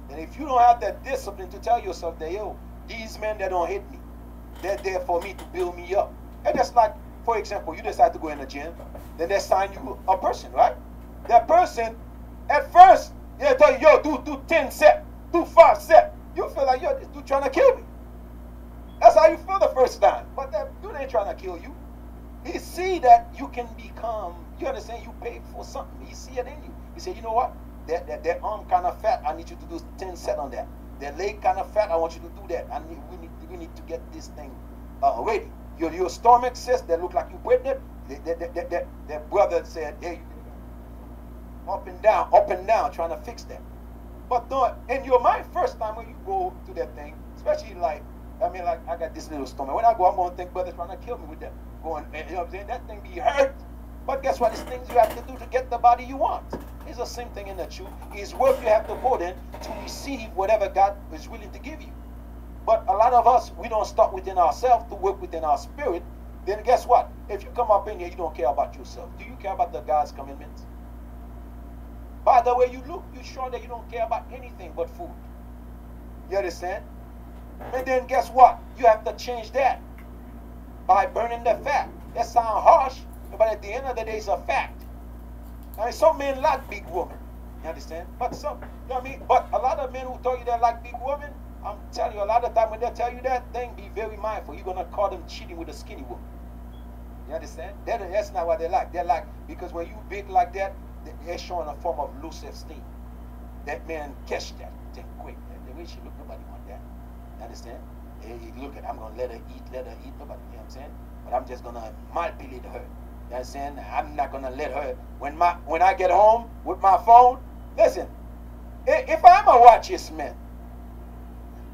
And if you don't have that discipline to tell yourself that, yo, these men that don't hit me, they're there for me to build me up. And just like, for example, you decide to go in the gym, then they assign you a person, right? That person, at first, they tell you, yo, do 10 sets, do 5 sets. You feel like, yo, this dude trying to kill me. That's how you feel the first time. But that dude ain't trying to kill you. He see that you can become, you understand, you paid for something. He see it in you. He say, you know what? That arm kind of fat, I need you to do 10 sets on that. That leg kind of fat, I want you to do that. We need to get this thing ready. Your stomach says that look like you pregnant. That brother said, hey, up and down, trying to fix that. But don't, in your mind, first time when you go to that thing, especially like, I mean, like I got this little stomach. When I go, I'm going to think brother's trying to kill me with that. Going, you know what I'm saying? That thing be hurt. But guess what? It's things you have to do to get the body you want. It's the same thing in the truth. It's work you have to put in to receive whatever God is willing to give you. But a lot of us, we don't start within ourselves to work within our spirit. Then guess what? If you come up in here, you don't care about yourself. Do you care about the God's commandments? By the way you look, you're sure that you don't care about anything but food. You understand? And then guess what? You have to change that by burning the fat. That sounds harsh, but at the end of the day, it's a fact. I mean, some men like big women. You understand? But some, you know what I mean? But a lot of men who tell you they like big women, I'm telling you, a lot of time when they tell you that thing, be very mindful. You're going to call them cheating with a skinny woman. You understand? That's not what they like. They like, because when you big like that, they're showing a form of low self-esteem. That man catch that thing quick. The way she look, nobody want that. You understand? Hey, look at, I'm going to let her eat, nobody, you know what I'm saying? But I'm just going to manipulate her. You understand? I'm not going to let her, when I get home with my phone, listen, if I'm a watches man,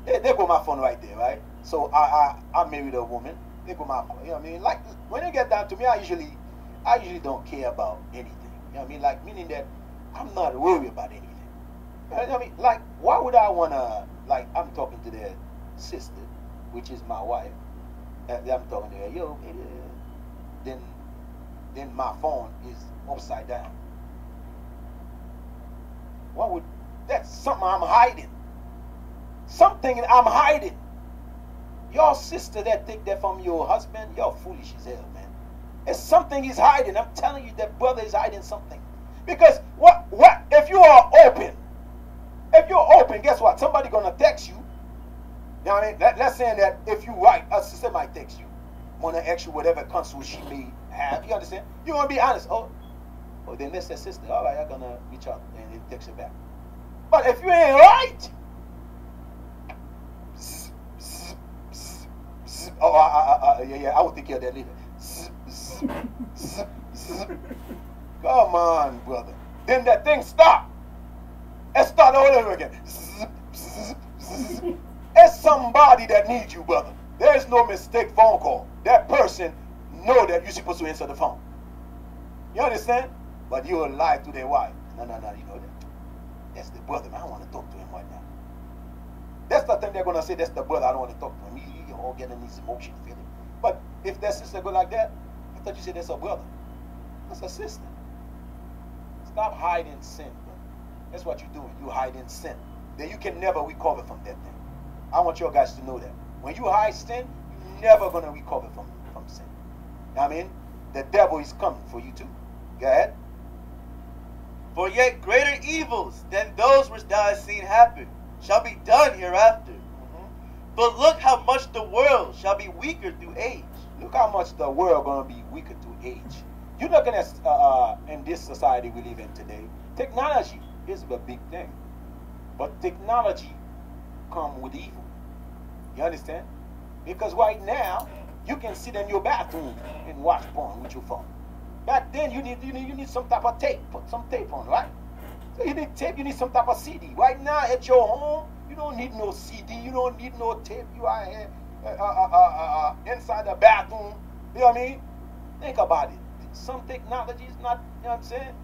they put my phone right there, right? So I married a woman, they put my phone, you know what I mean? Like, when it get down to me, I usually don't care about anything. You know what I mean? Like, meaning that I'm not worried about anything. You know what I mean? Like, why would I want to, like, I'm talking to their sister, which is my wife. I'm talking to her, yo, then my phone is upside down. What would, that's something I'm hiding. Something I'm hiding. Your sister that take that from your husband, you're foolish as hell, man. It's something he's hiding. I'm telling you, that brother is hiding something. Because what if you are open? If you're open, guess what? Somebody gonna text you. You know what I mean? Let's say that if you write, a sister might text you, wanna ask you whatever counsel she may have. You understand? You wanna be honest. Oh, then that's that sister. All right, I'm gonna reach out and then text her back. But if you ain't right, yeah, I will take care of that later. Come on, brother. Then that thing stop. And start all over again. It's somebody that needs you, brother. There is no mistake phone call. That person know that you're supposed to answer the phone. You understand? But you will lie to their wife. No, you know that. That's the brother, man. I don't want to talk to him right now. That's the thing they're going to say. That's the brother. I don't want to talk to him. He all getting these emotion feeling. But if that sister go like that, I thought you said that's a brother. That's a sister. Stop hiding sin, brother. That's what you're doing. You hiding sin. Then you can never recover from that thing. I want you guys to know that. When you hide sin, you're never going to recover from sin. I mean, the devil is coming for you too. Go ahead. For yet greater evils than those which thou hast seen happen shall be done hereafter. But look how much the world shall be weaker through age. Look how much the world going to be weaker through age. You're looking at, in this society we live in today, technology is a big thing. But technology comes with evil. You understand? Because right now, you can sit in your bathroom and watch porn with your phone. Back then, you need some type of tape. Put some tape on, right? So you need tape, you need some type of CD. Right now, at your home, you don't need no CD, you don't need no tape. You are here inside the bathroom. You know what I mean? Think about it. Some technology is not, you know what I'm saying?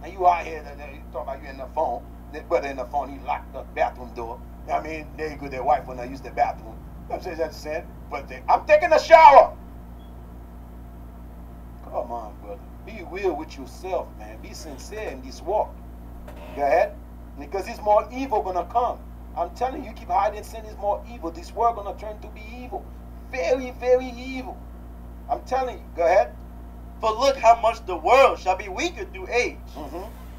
And you out here, you talk about you in the phone. That brother in the phone, he locked the bathroom door. You know what I mean? There you go, their wife when I use the bathroom. You know what I'm saying? But I'm taking a shower. Come on, brother. Be real with yourself, man. Be sincere in this walk. Go ahead. Because it's more evil gonna come. I'm telling you, keep hiding sin is more evil. This world gonna turn to be evil. Very, very evil. I'm telling you. Go ahead. For look how much the world shall be weaker through age.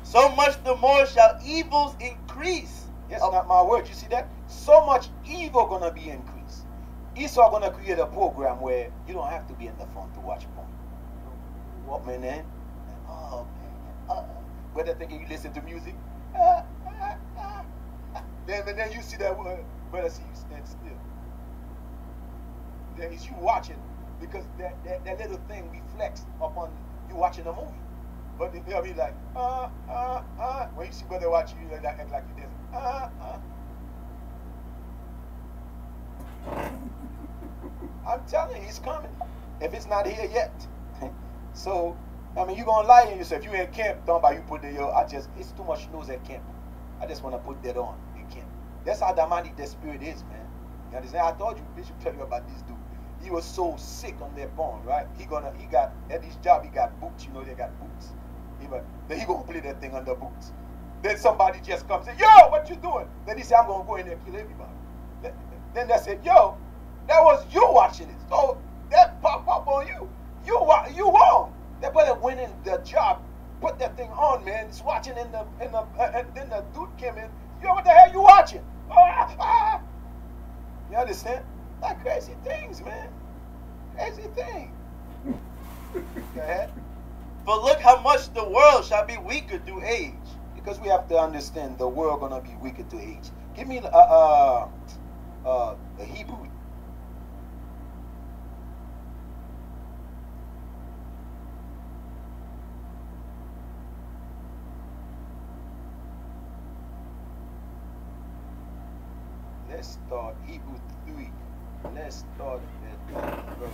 So much the more shall evils increase. That's not my word. You see that? So much evil gonna be increased. Esau gonna create a program where you don't have to be in the phone to watch porn. What man, then? Oh man. Whether thinking you listen to music. Then you see that word. Brother, see you stand still. Then it's you watching because that little thing reflects upon you watching a movie. But they'll be like, when you see brother watching you, they act like you did. I'm telling you, he's coming. If it's not here yet. So, I mean, you're going to lie to yourself. You in camp, talking about you put the, it's too much nose at camp. I just want to put that on in camp. That's how demonic that spirit is, man. You understand? I told you, Bishop tell you about this dude. He was so sick on that bone, right? He got, at his job, he got boots. You know, they got boots. Then he going to play that thing under boots. Then somebody just comes and say, yo, what you doing? Then he said, I'm going to go in there and kill everybody. Then they said, yo, that was you watching it. So that pop up on you. You won. That brother went in the job, put that thing on, man. He's watching and then the dude came in. Yo, what the hell you watching? You understand? Like crazy things, man. Crazy things. Go ahead. But look how much the world shall be weaker through age. Because we have to understand the world gonna be weaker through age. Give me the Hebrew. Let's start Hebrew 3. Let's start at verse.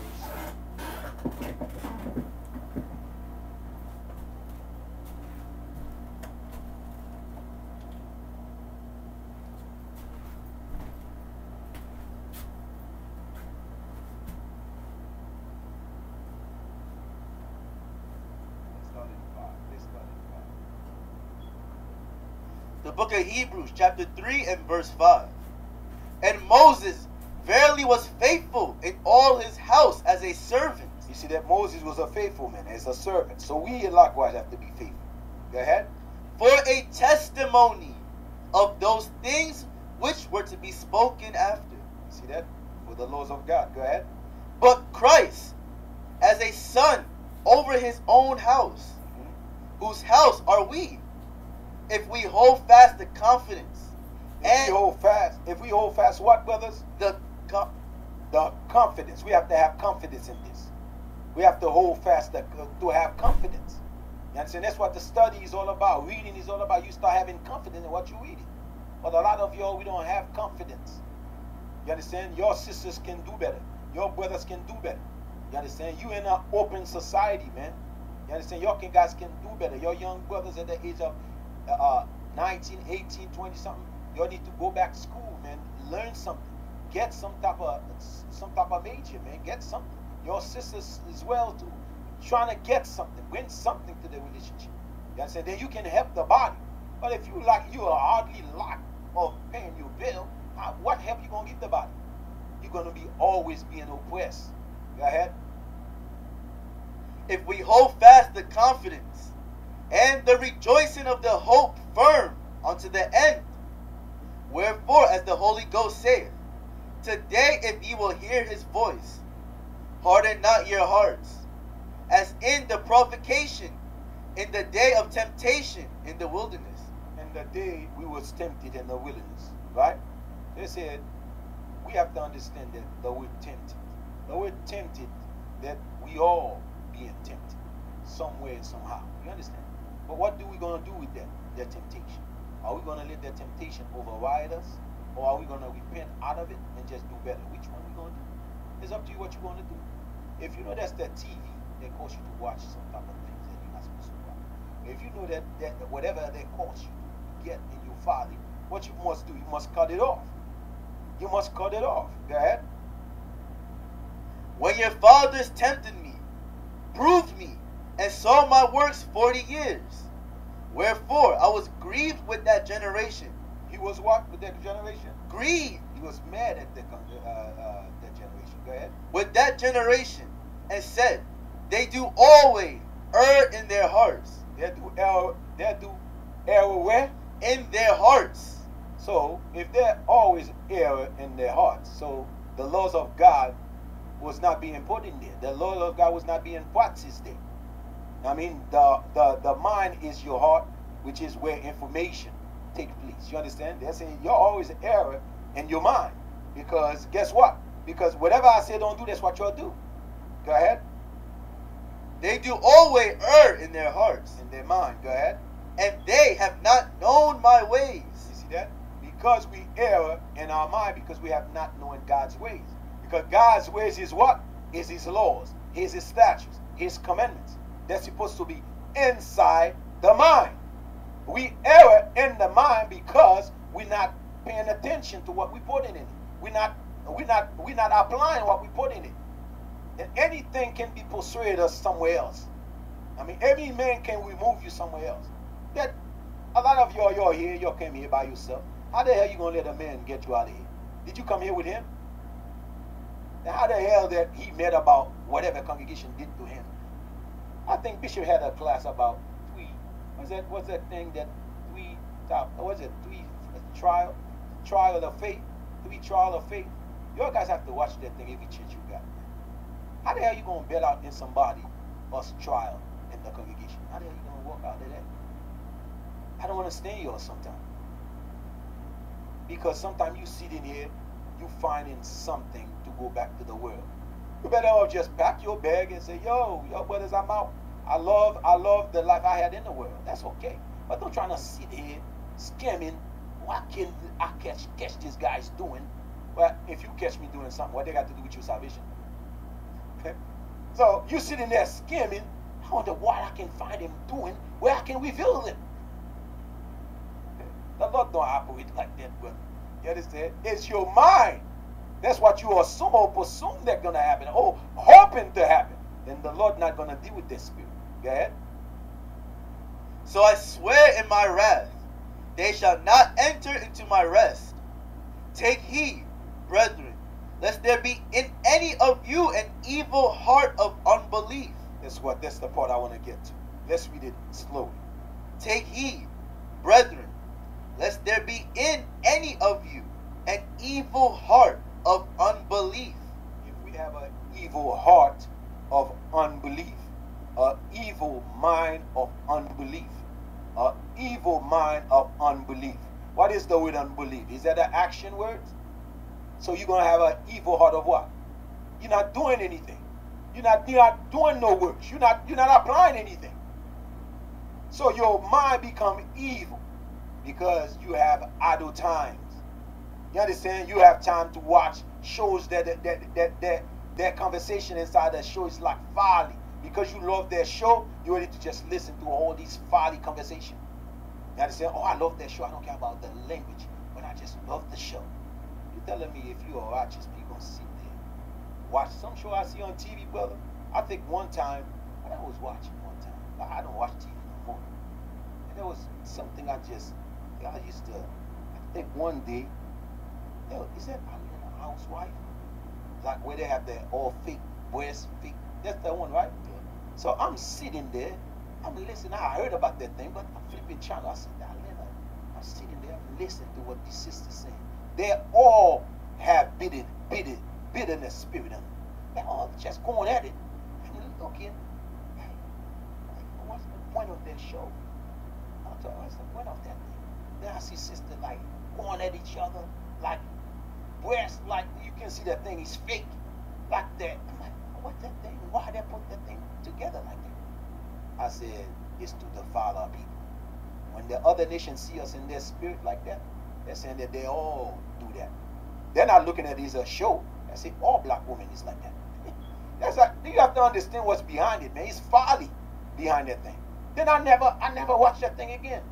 The book of Hebrews, chapter 3 and verse 5. And Moses verily was faithful in all his house as a servant. You see that Moses was a faithful man, as a servant. So we likewise have to be faithful. Go ahead. For a testimony of those things which were to be spoken after. See that? For the laws of God. Go ahead. But Christ, as a son over his own house, whose house are we, if we hold fast the confidence. If we hold fast what, brothers? The confidence. We have to have confidence in this. We have to hold fast to have confidence. You understand? That's what the study is all about. Reading is all about. You start having confidence in what you're reading. But a lot of y'all, we don't have confidence. You understand? Your sisters can do better. Your brothers can do better. You understand? You in an open society, man. You understand? Your guys can do better. Your young brothers at the age of 19, 18, 20 something, you need to go back to school, man. Learn something. Get some type of major, man. Get something. Your sisters as well too. Trying to get something, bring something to the relationship. You understand? Then you can help the body. But if you are hardly lack of paying your bill, what help you gonna give the body? You're gonna be always being oppressed. Go ahead. If we hold fast the confidence and the rejoicing of the hope firm unto the end. Wherefore, as the Holy Ghost saith, today if ye will hear his voice, harden not your hearts, as in the provocation, in the day of temptation in the wilderness. In the day we was tempted in the wilderness, right? They said, we have to understand that the word tempted. The word tempted, that we all being tempted, somewhere and somehow. You understand? But what we going to do with that temptation? Are we going to let that temptation override us? Or are we going to repent out of it and just do better? Which one we going to do? It's up to you what you want to do. If you know that's that TV that cause you to watch some type of things that you're not supposed to watch. If you know that whatever they cause you to get in your folly, what you must do, you must cut it off. You must cut it off. Go ahead. When your fathers tempted me, proved me, and saw my works 40 years. Wherefore I was grieved with that generation. He was what with that generation? Grieved. He was mad at that generation. Go ahead. With that generation, and said, they do always err in their hearts. They do error where? In their hearts. So if they're always error in their hearts, so the laws of God was not being put in there. The law of God was not being practiced there. I mean, the mind is your heart, which is where information takes place. You understand? They're saying you're always error in your mind. Because guess what? Because whatever I say don't do, that's what you'll do. Go ahead. They do always err in their hearts. In their mind. Go ahead. And they have not known my ways. You see that? Because we err in our mind, because we have not known God's ways. Because God's ways is what? Is his laws, his statutes, his commandments. That's supposed to be inside the mind. We err in the mind because we're not paying attention to what we put in it. We're not applying what we put in it. And anything can be persuaded us somewhere else. I mean, every man can remove you somewhere else. That a lot of you're here, you came here by yourself. How the hell you gonna let a man get you out of here? Did you come here with him? Now, how the hell that he met about whatever congregation did to him? I think Bishop had a class about trial of faith. Trial of faith. You guys have to watch that thing every church you got. How the hell you gonna bail out in somebody else's trial in the congregation? How the hell you gonna walk out of that? I don't understand y'all sometimes. Because sometimes you sit in here, you finding something to go back to the world. You better off just pack your bag and say, yo brothers, I'm out. I love the life I had in the world. That's okay. But don't try to sit here scamming. What can I catch these guys doing? Well, if you catch me doing something, what they got to do with your salvation? Okay? So you sitting there scamming. I wonder what I can find him doing, where I can reveal him. The Lord don't operate like that, brother. You understand? It's your mind. That's what you assume or presume that's going to happen, or hoping to happen. Then the Lord not going to deal with this spirit. Go ahead. So I swear in my wrath, they shall not enter into my rest. Take heed, brethren, lest there be in any of you an evil heart of unbelief. That's the part I want to get to. Let's read it slowly. Take heed, brethren, lest there be in any of you an evil heart of unbelief. If we have an evil heart of unbelief, an evil mind of unbelief, an evil mind of unbelief. What is the word unbelief? Is that an action word? So you're going to have an evil heart of what? You're not doing anything. You're not doing no works. You're not applying anything. So your mind become evil because you have idle times. You understand? You have time to watch shows that conversation inside that show is like folly. Because you love that show, you're ready to just listen to all these folly conversation. You understand? Oh, I love that show. I don't care about the language, but I just love the show. You're telling me if you are watching, people gonna sit there, watch some show I see on TV, brother. I think one time, what I was watching one time, I don't watch TV no more. And there was something I used to, I think one day, is that a housewife? Like where they have their all fake breasts, fake, that's the one, right? Yeah. So I'm sitting there, I'm listening. I heard about that thing, but I'm flipping channel. I said, I'm sitting there, I'm listening to what these sisters saying. They all have bitterness spirit in them. They're all just going at it. And looking, hey, what's the point of that show? What's the point of that thing? Then I see sisters like going at each other, like breasts, like you can see that thing is fake, like that. I'm like, what that thing? Why they put that thing together like that? I said, it's to defile our people. When the other nations see us in their spirit like that, they're saying that they all do that. They're not looking at it as a show. They say all black women is like that. That's like, you have to understand what's behind it, man. It's folly behind that thing. Then I never watched that thing again.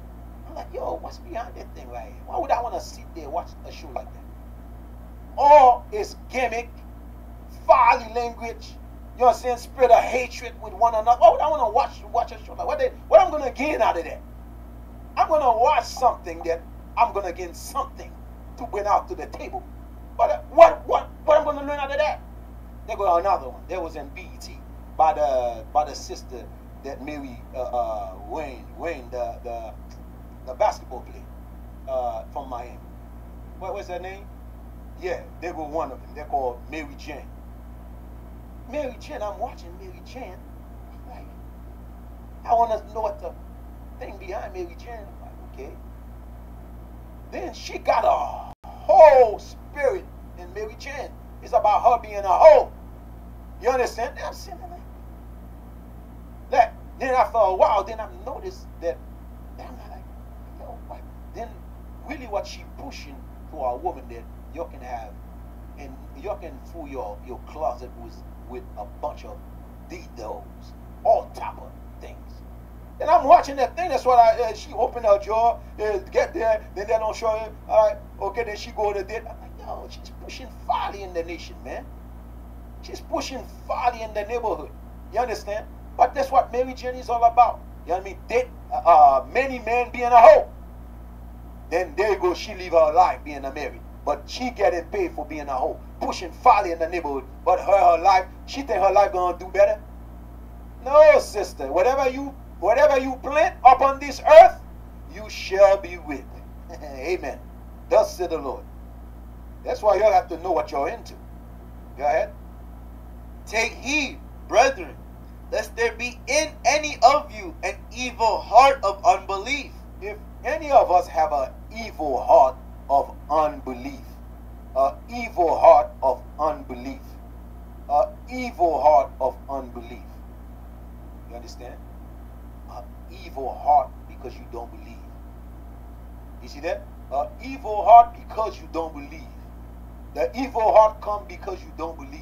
I'm like, yo, what's behind that thing right here? Why would I want to sit there and watch a show like that? All is gimmick, folly language. You know what I'm saying? Spread of hatred with one another. Why would I want to watch a show like what I'm gonna gain out of that? I'm gonna watch something that I'm gonna gain something to bring out to the table. But what I'm gonna learn out of that? There go another one. There was in BET by the sister that married Wayne, the basketball player from Miami. What was her name? Yeah, they were one of them. They're called Mary Jane. Mary Jane, I'm watching Mary Jane. I'm like, I want to know what the thing behind Mary Jane. I'm like, okay. Then she got a whole spirit in Mary Jane. It's about her being a hoe. You understand? I'm sitting there like, then after a while, then I noticed that, I'm like, yo, what? Then really what she pushing for a woman that you can have, and you can fill your closet with a bunch of dildos, all type of things. And I'm watching that thing. That's what she opened her jaw, get there, then they don't show her. All right, okay, then she go to date. I'm like, yo, she's pushing folly in the nation, man. She's pushing folly in the neighborhood. You understand? But that's what Mary Jane is all about. You know what I mean? Date many men being a hoe. Then there you go, she live her life being a married. But she getting paid for being a hoe, pushing folly in the neighborhood. But her life, she think her life gonna do better? No, sister. Whatever you plant upon this earth, you shall be reaped. Amen. Thus said the Lord. That's why y'all have to know what you're into. Go ahead. Take heed, brethren, lest there be in any of you an evil heart of unbelief. If any of us have an evil heart of unbelief, an evil heart of unbelief, an evil heart of unbelief. You understand? An evil heart because you don't believe. You see that? An evil heart because you don't believe. The evil heart comes because you don't believe.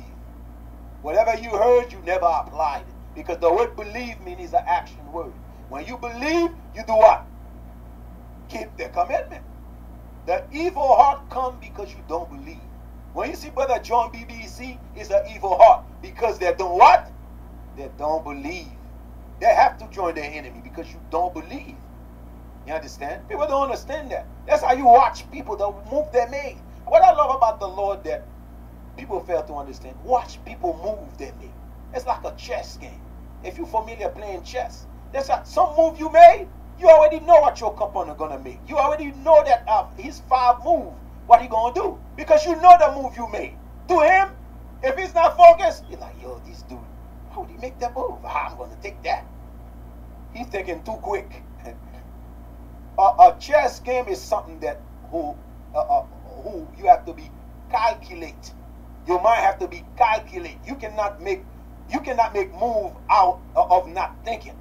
Whatever you heard, you never applied it. Because the word believe means it's an action word. When you believe, you do what? Keep the commandment. The evil heart comes because you don't believe. When you see Brother John BBC, it's an evil heart. Because they don't what? They don't believe. They have to join their enemy because you don't believe. You understand? People don't understand that. That's how you watch people, the move they make. What I love about the Lord that people fail to understand, watch people move they make. It's like a chess game. If you're familiar playing chess, there's some move you made, You already know what your opponent gonna make. You already know that his 5 move, what he gonna do. Because you know the move you made. To him, if he's not focused, you're like, yo, this dude, how would he make that move? I'm gonna take that. He's thinking too quick. A chess game is something that who you have to be calculate. Your mind have to be calculate. You cannot make move out of not thinking.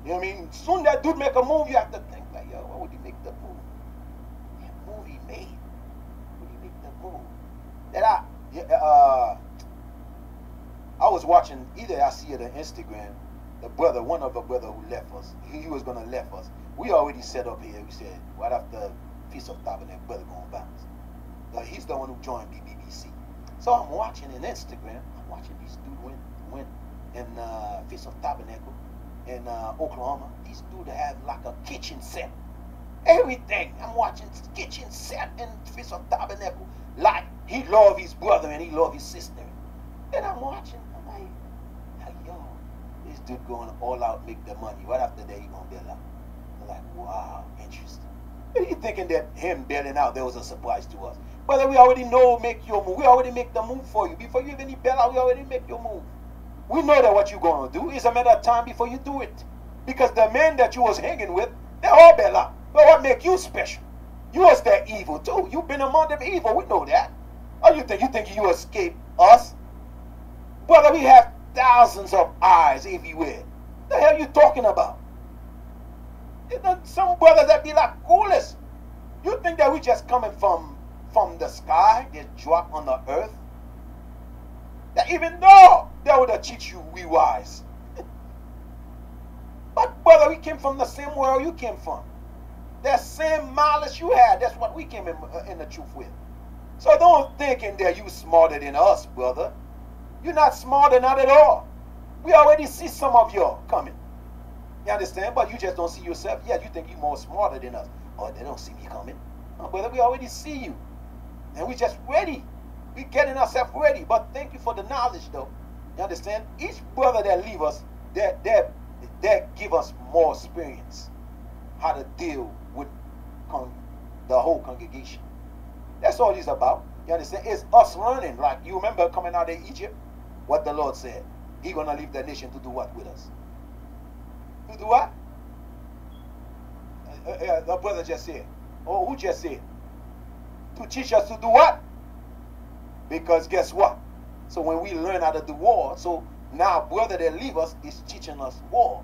You know what I mean? Soon that dude make a move, you have to think like, yo, what would he make the move? That move he made. Would he make the move? That I was watching, either I see it on Instagram, one of the brother who left us. He was gonna left us. We already set up here. We said right after Feast of Tabernacle, brother going bounce. He's the one who joined BBC. So I'm watching on Instagram. I'm watching this dude went in Feast of Tabernacle in Oklahoma. These dudes have like a kitchen set. Everything. I'm watching kitchen set in Feast of Tabernacle. Like he love his brother and he love his sister. And I'm watching. I'm like, yo, this dude going all out, make the money. Right after that, he gonna bail out. I'm like, wow, interesting. Are you thinking that him bailing out, there was a surprise to us? Brother, we already know make your move. We already make the move for you. Before you even bail out, we already make your move. We know that what you're going to do. It's a matter of time before you do it. Because the men that you was hanging with, they all bail out. But what make you special? You was that evil too. You've been among them evil. We know that. Or you think you escape us? Brother, we have thousands of eyes everywhere. The hell you talking about? Some brothers that be like coolest. You think that we just coming from the sky, they drop on the earth? That even though they would have teach you we wise. But brother, we came from the same world you came from. That same malice you had, that's what we came in the truth with. So don't thinking that you smarter than us, brother. You're not smarter, not at all. We already see some of y'all coming. You understand? But you just don't see yourself yet. You think you're more smarter than us. Oh, they don't see me coming. No, brother, we already see you. And we just ready. We getting ourselves ready. But thank you for the knowledge, though. You understand? Each brother that leave us, that give us more experience. How to deal with the whole congregation. That's all it's about. You understand? It's us learning. Like, you remember coming out of Egypt? What the Lord said. He's going to leave the nation to do what with us? To do what? The brother just said. Oh, who just said? To teach us to do what? Because guess what? So when we learn how to do war, so now brother that leave us is teaching us war.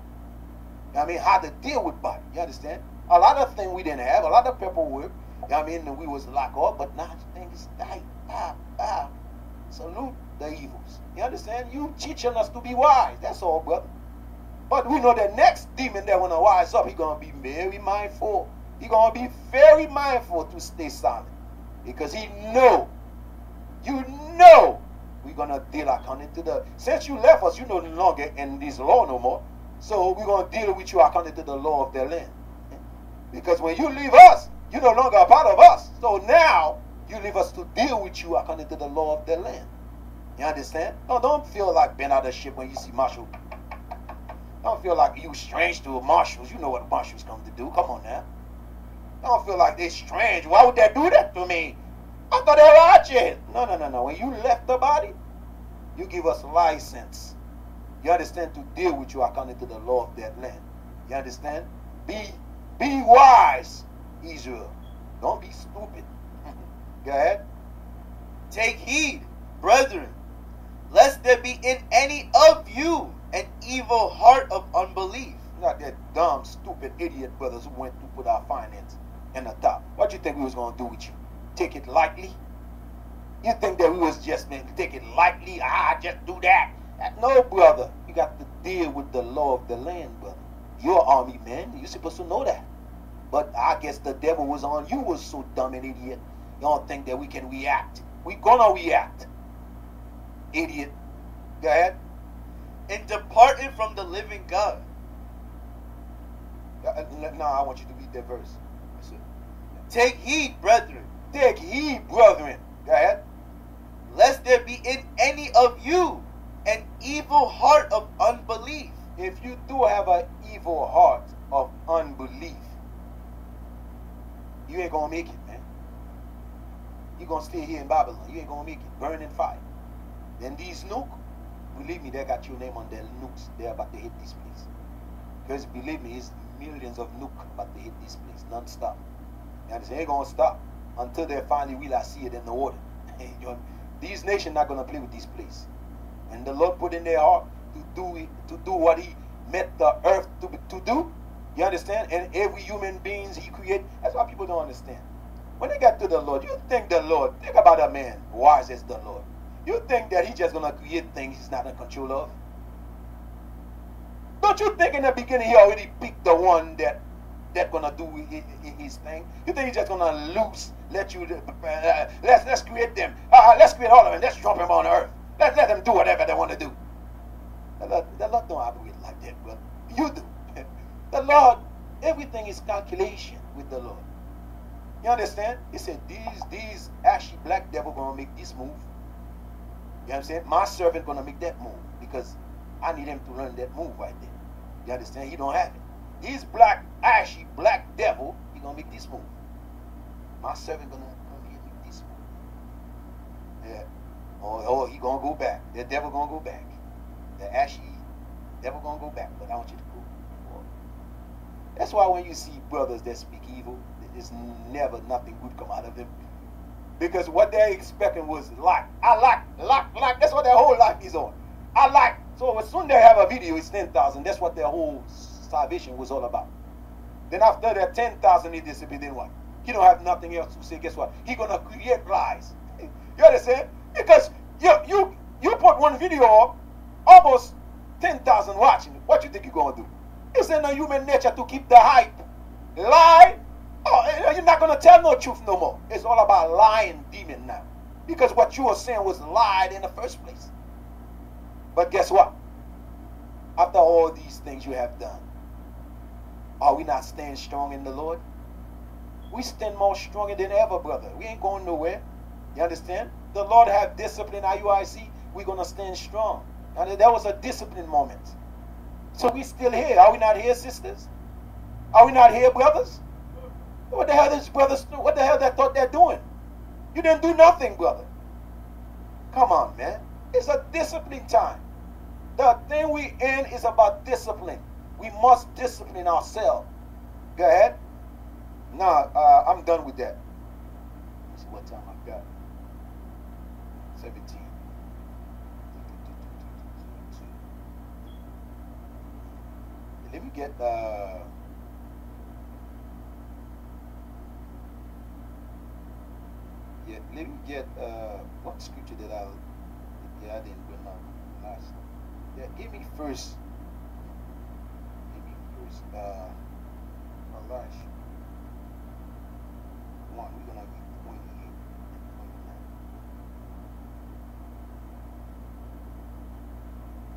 I mean, how to deal with body. You understand? A lot of things we didn't have, a lot of paperwork. I mean, we was locked up, but now things die. Salute the evils. You understand? You teaching us to be wise. That's all, brother. But we know the next demon that want to wise up, he's going to be very mindful. He's going to be very mindful to stay silent. Because he know, we're going to deal according to the, since you left us, you no longer in this law no more. So we're going to deal with you according to the law of their land. Because when you leave us, you're no longer a part of us. So now, you leave us to deal with you according to the law of their land. You understand? No, don't feel like being out of ship when you see Marshall. Don't feel like you strange to marshals. You know what marshals come to do. Come on now. Don't feel like they're strange. Why would they do that to me? I thought they were out here. No. When you left the body, you give us license. You understand? To deal with you according to the law of that land. You understand? Be wise, Israel. Don't be stupid. Go ahead. Take heed, brethren, lest there be in any of you an evil heart of unbelief. Not that dumb, stupid idiot brothers who went to put our finance in the top. What you think we was going to do with you? Take it lightly? You think that we was just going to take it lightly? Just do that. No, brother. You got to deal with the law of the land, brother. You're an army man. You're supposed to know that. But I guess the devil was on you. Was so dumb and idiot. You don't think that we can react. We're going to react. Idiot. Go ahead. And departing from the living God. No, I want you to read that verse. Take heed, brethren. Take heed, brethren. Go ahead. Lest there be in any of you an evil heart of unbelief. If you do have an evil heart, of unbelief, you ain't gonna make it, man. You're gonna stay here in Babylon. You ain't gonna make it. Burn in fire. Then these nukes, believe me, they got your name on their nukes. They're about to hit this place. Because believe me, it's millions of nukes about to hit this place non-stop. And they ain't gonna stop until they finally will see it in the water. These nations not gonna play with this place. And the Lord put in their heart to do what He meant the earth to do. You understand? And every human beings He created. That's why people don't understand. When they get to the Lord, you think about a man wise as the Lord. You think that He's just gonna create things He's not in control of? Don't you think in the beginning He already picked the one that gonna do His thing? You think He's just gonna let you let's create them. Let's create all of them. Let's drop them on earth. Let them do whatever they want to do. The Lord don't operate like that, but you do. The Lord, everything is calculation with the Lord. You understand? He said, these ashy black devil gonna make this move. You understand? My servant gonna make that move because I need him to learn that move right there. You understand? He don't have it. These ashy black devil, he gonna make this move. My servant gonna make this move. Yeah. Oh, he gonna go back. The devil gonna go back. The ashy devil gonna go back. But I want you to go forward. That's why when you see brothers that speak evil, there's never nothing good come out of them. Because what they're expecting was like. That's what their whole life is on. So as soon as they have a video, it's 10,000. That's what their whole salvation was all about. Then after that 10,000 he disobeyed, then what? He don't have nothing else to say. Guess what? He gonna create lies. You understand? Because you put one video up, almost 10,000 watching. What you think you're gonna do? It's in the human nature to keep the hype. Lie. Oh, you're not gonna tell no truth no more. It's all about lying demon now. Because what you were saying was lied in the first place. But guess what? After all these things you have done, are we not staying strong in the Lord? We stand more stronger than ever, brother. We ain't going nowhere. You understand? The Lord have discipline IUIC. We're going to stand strong. And that was a discipline moment. So we still here. Are we not here, sisters? Are we not here, brothers? What the hell is brothers? What the hell they thought they're doing? You didn't do nothing, brother. Come on, man. It's a discipline time. The thing we in is about discipline. We must discipline ourselves. Go ahead. Nah, I'm done with that. Let's see what time I've got. 17. Let me get let me get what scripture did I didn't bring up last. Yeah, give me first. Elisha. One, we're gonna read 28 and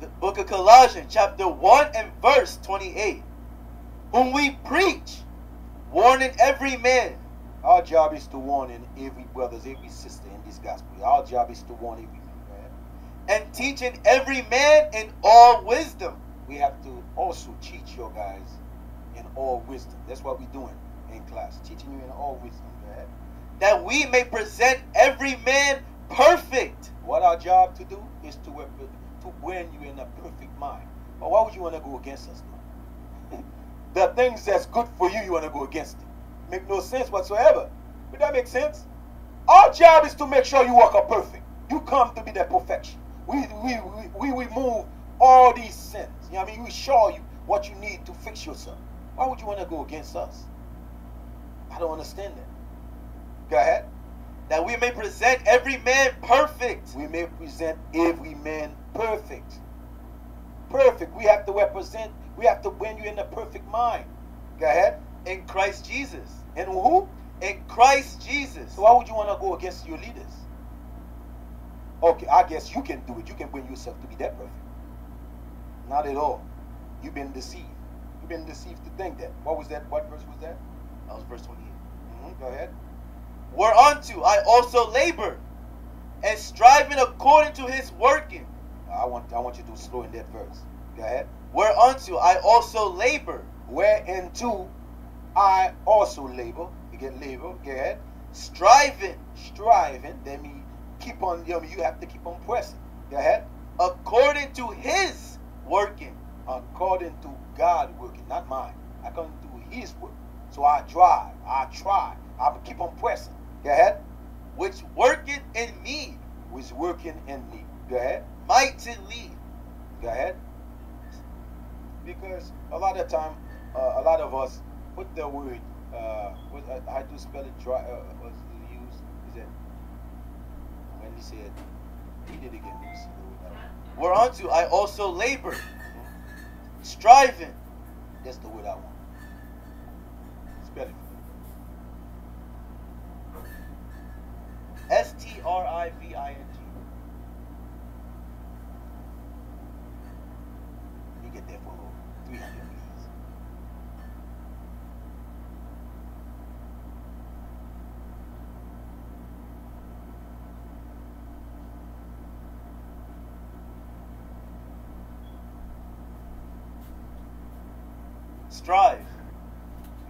29. The book of Colossians, chapter 1 and verse 28. Whom we preach, warning every man. Our job is to warn every brothers, every sister in this gospel. Our job is to warn every man. Right? And teaching every man in all wisdom. We have to also teach your guys in all wisdom. That's what we're doing in class. Teaching you in all wisdom. Right? That we may present every man perfect. What our job to do is to bring you in a perfect mind. But why would you want to go against us, though? The things that's good for you, you want to go against it. Make no sense whatsoever. Would that make sense? Our job is to make sure you walk up perfect. You come to be that perfection. We remove all these sins. You know what I mean? We show you what you need to fix yourself. Why would you want to go against us? I don't understand that. Go ahead. That we may present every man perfect. We may present every man perfect. Perfect. We have to represent, we have to bring you in the perfect mind. Go ahead. In Christ Jesus. And who? In Christ Jesus. So why would you want to go against your leaders? Okay, I guess you can do it. You can bring yourself to be that perfect. Not at all. You've been deceived. You've been deceived to think that. What was that? What verse was that? That was verse 28. Go ahead. Whereunto I also labor, and striving according to his working. I want you to slow in that verse. Go ahead. Whereunto I also labor, Whereunto I also labor. You get labor. Go ahead. Striving. Striving. That means keep on. You have to keep on pressing. Go ahead. According to His working. According to God working, not mine. According to His work. So I drive. I try. I keep on pressing. Go ahead. Which worketh in me. Which working in me. Go ahead. Mightily. Go ahead. Because a lot of time, a lot of us put the word, how to spell it, what's the use? Is it, when he said, read it again, let me see the word. Whereunto I also labor, striving. That's the word I want. Spell it. Striving. You get there for 300 please. Strive.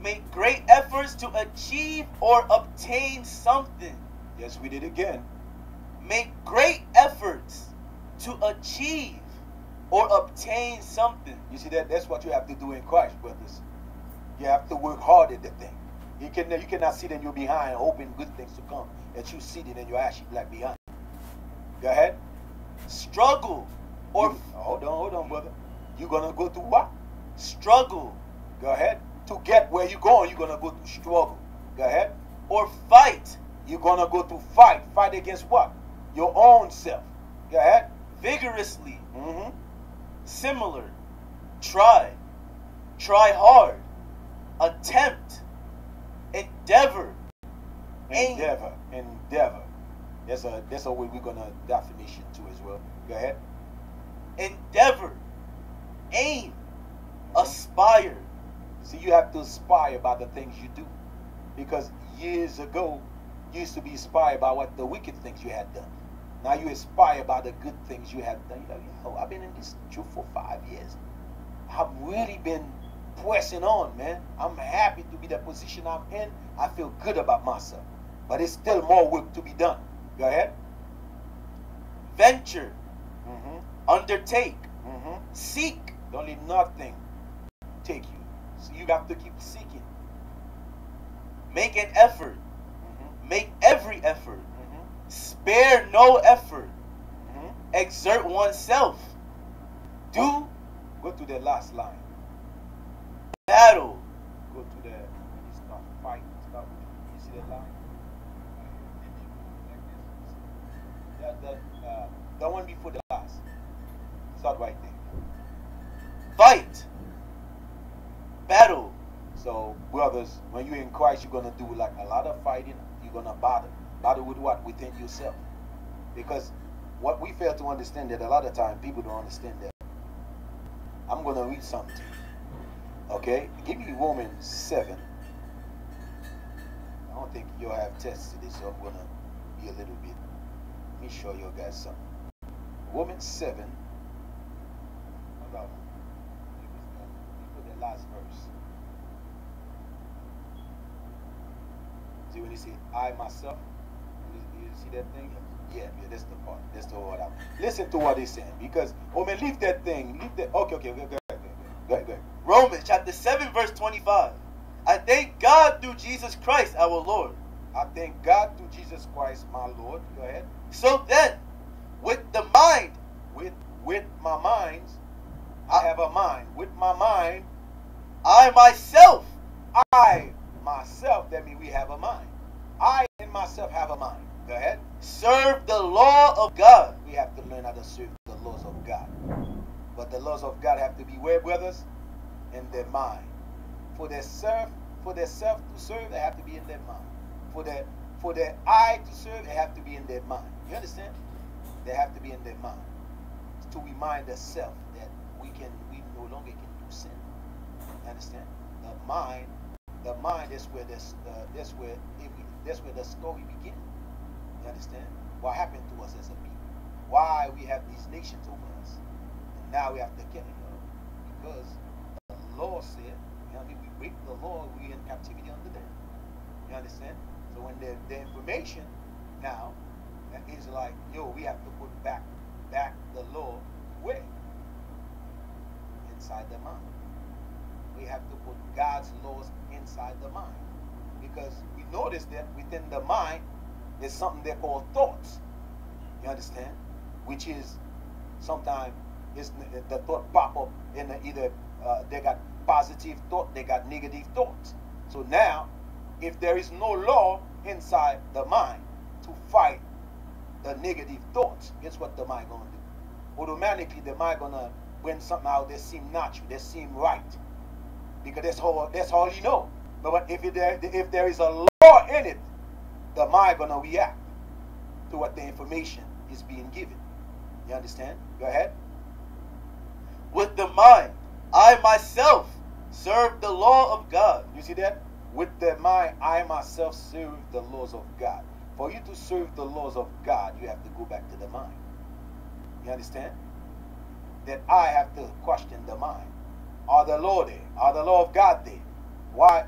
Make great efforts to achieve or obtain something. Yes, we did again. Make great efforts to achieve or obtain something. You see that's what you have to do in Christ, brothers. You have to work hard at the thing. You cannot sit in your behind hoping good things to come. That you sit in your ashy black behind. Go ahead. Struggle or hold on, brother. You're gonna go through what? Struggle. Go ahead. To get where you're going, you're gonna go through struggle. Go ahead. Or fight. You're gonna go through fight. Fight against what? Your own self. Go ahead. Vigorously. Mm-hmm. Similar. Try. Try hard. Attempt. Endeavor. Endeavor. Endeavor. That's a way we're gonna definition too as well. Go ahead. Endeavor. Aim. Aspire. See, you have to aspire by the things you do. Because years ago, you used to be inspired by what the wicked things you had done. Now you aspire by the good things you have done. You're like, yo, I've been in this truth for 5 years. I've really been pressing on, man. I'm happy to be the position I'm in. I feel good about myself. But it's still more work to be done. Go ahead. Venture. Mm-hmm. Undertake. Mm-hmm. Seek. Don't let nothing take you. So you have to keep seeking. Make an effort. Mm-hmm. Make every effort. Mm-hmm. Spare no effort. Mm-hmm. Exert oneself. Do. Go to the last line. Battle. Go to the, when you start fighting, you see that line? The one before the last. Start right there. Fight. Battle. So, brothers, when you're in Christ, you're going to do like a lot of fighting. You're going to battle. Battle with what? Within yourself. Because what we fail to understand that a lot of time people don't understand that. I'm going to read something to you. Okay? Give me Romans 7. I don't think you'll have tested this, so I'm going to be a little bit. Let me show you guys something. Romans 7. Hold on. Before the last verse. See when he say, I myself? You see that thing? Yeah, that's the part. That's the word out. Listen to what he's saying. Because, oh man, leave that thing. Leave that. Okay. Go ahead. Romans chapter 7 verse 25. I thank God through Jesus Christ our Lord. I thank God through Jesus Christ my Lord. Go ahead. So then, with the mind, with my mind, I have a mind. With my mind, I myself, that means we have a mind. I and myself have a mind. Go ahead. serve the law of God. We have to learn how to serve the laws of God. But the laws of God have to be where, brothers? In their mind. For their self to serve, they have to be in their mind. For their I to serve, they have to be in their mind. You understand? They have to be in their mind. To remind themselves that we no longer can do sin. You understand? The mind is where that's where the story begins. You understand? What happened to us as a people? Why we have these nations over us? And now we have to kill it because the law said You know, if we break the law, we're in captivity under them. You understand? So when the information now is like, yo, we have to put back the law where? Inside the mind. We have to put God's laws inside the mind. Because we notice that within the mind, there's something they call thoughts. You understand? Which is sometimes the thought pop up in either they got positive thought, they got negative thoughts. So now, if there is no law inside the mind to fight the negative thoughts, guess what the mind gonna do? Automatically, the mind gonna bring something out that seem natural, that seem right, because that's all you know. But if there is a law in it, the mind gonna react to what the information is being given. You understand? Go ahead. With the mind, I myself serve the law of God. You see that? With the mind, I myself serve the laws of God. For you to serve the laws of God, you have to go back to the mind. You understand? That I have to question the mind. Are the law there? Are the law of God there? Why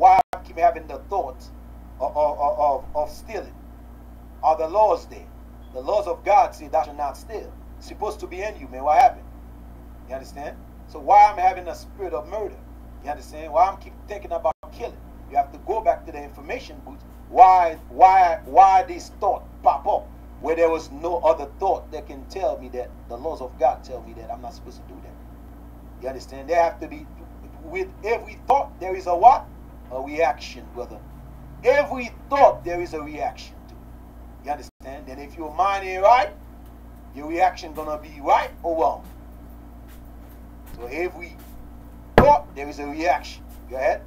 I keep having the thoughts of stealing? Are the laws there? The laws of God say thou shalt not steal. It's supposed to be in you, man. What happened? You understand? So why I'm having a spirit of murder? You understand? Why I'm keep thinking about killing? You have to go back to the information booth. Why this thought pop up where there was no other thought that can tell me that the laws of God tell me that I'm not supposed to do that? You understand? There have to be, with every thought there is a what? A reaction, brother. Every thought there is a reaction to it. You understand? And if your mind ain't right, your reaction gonna be right or wrong. So every thought there is a reaction. Go ahead.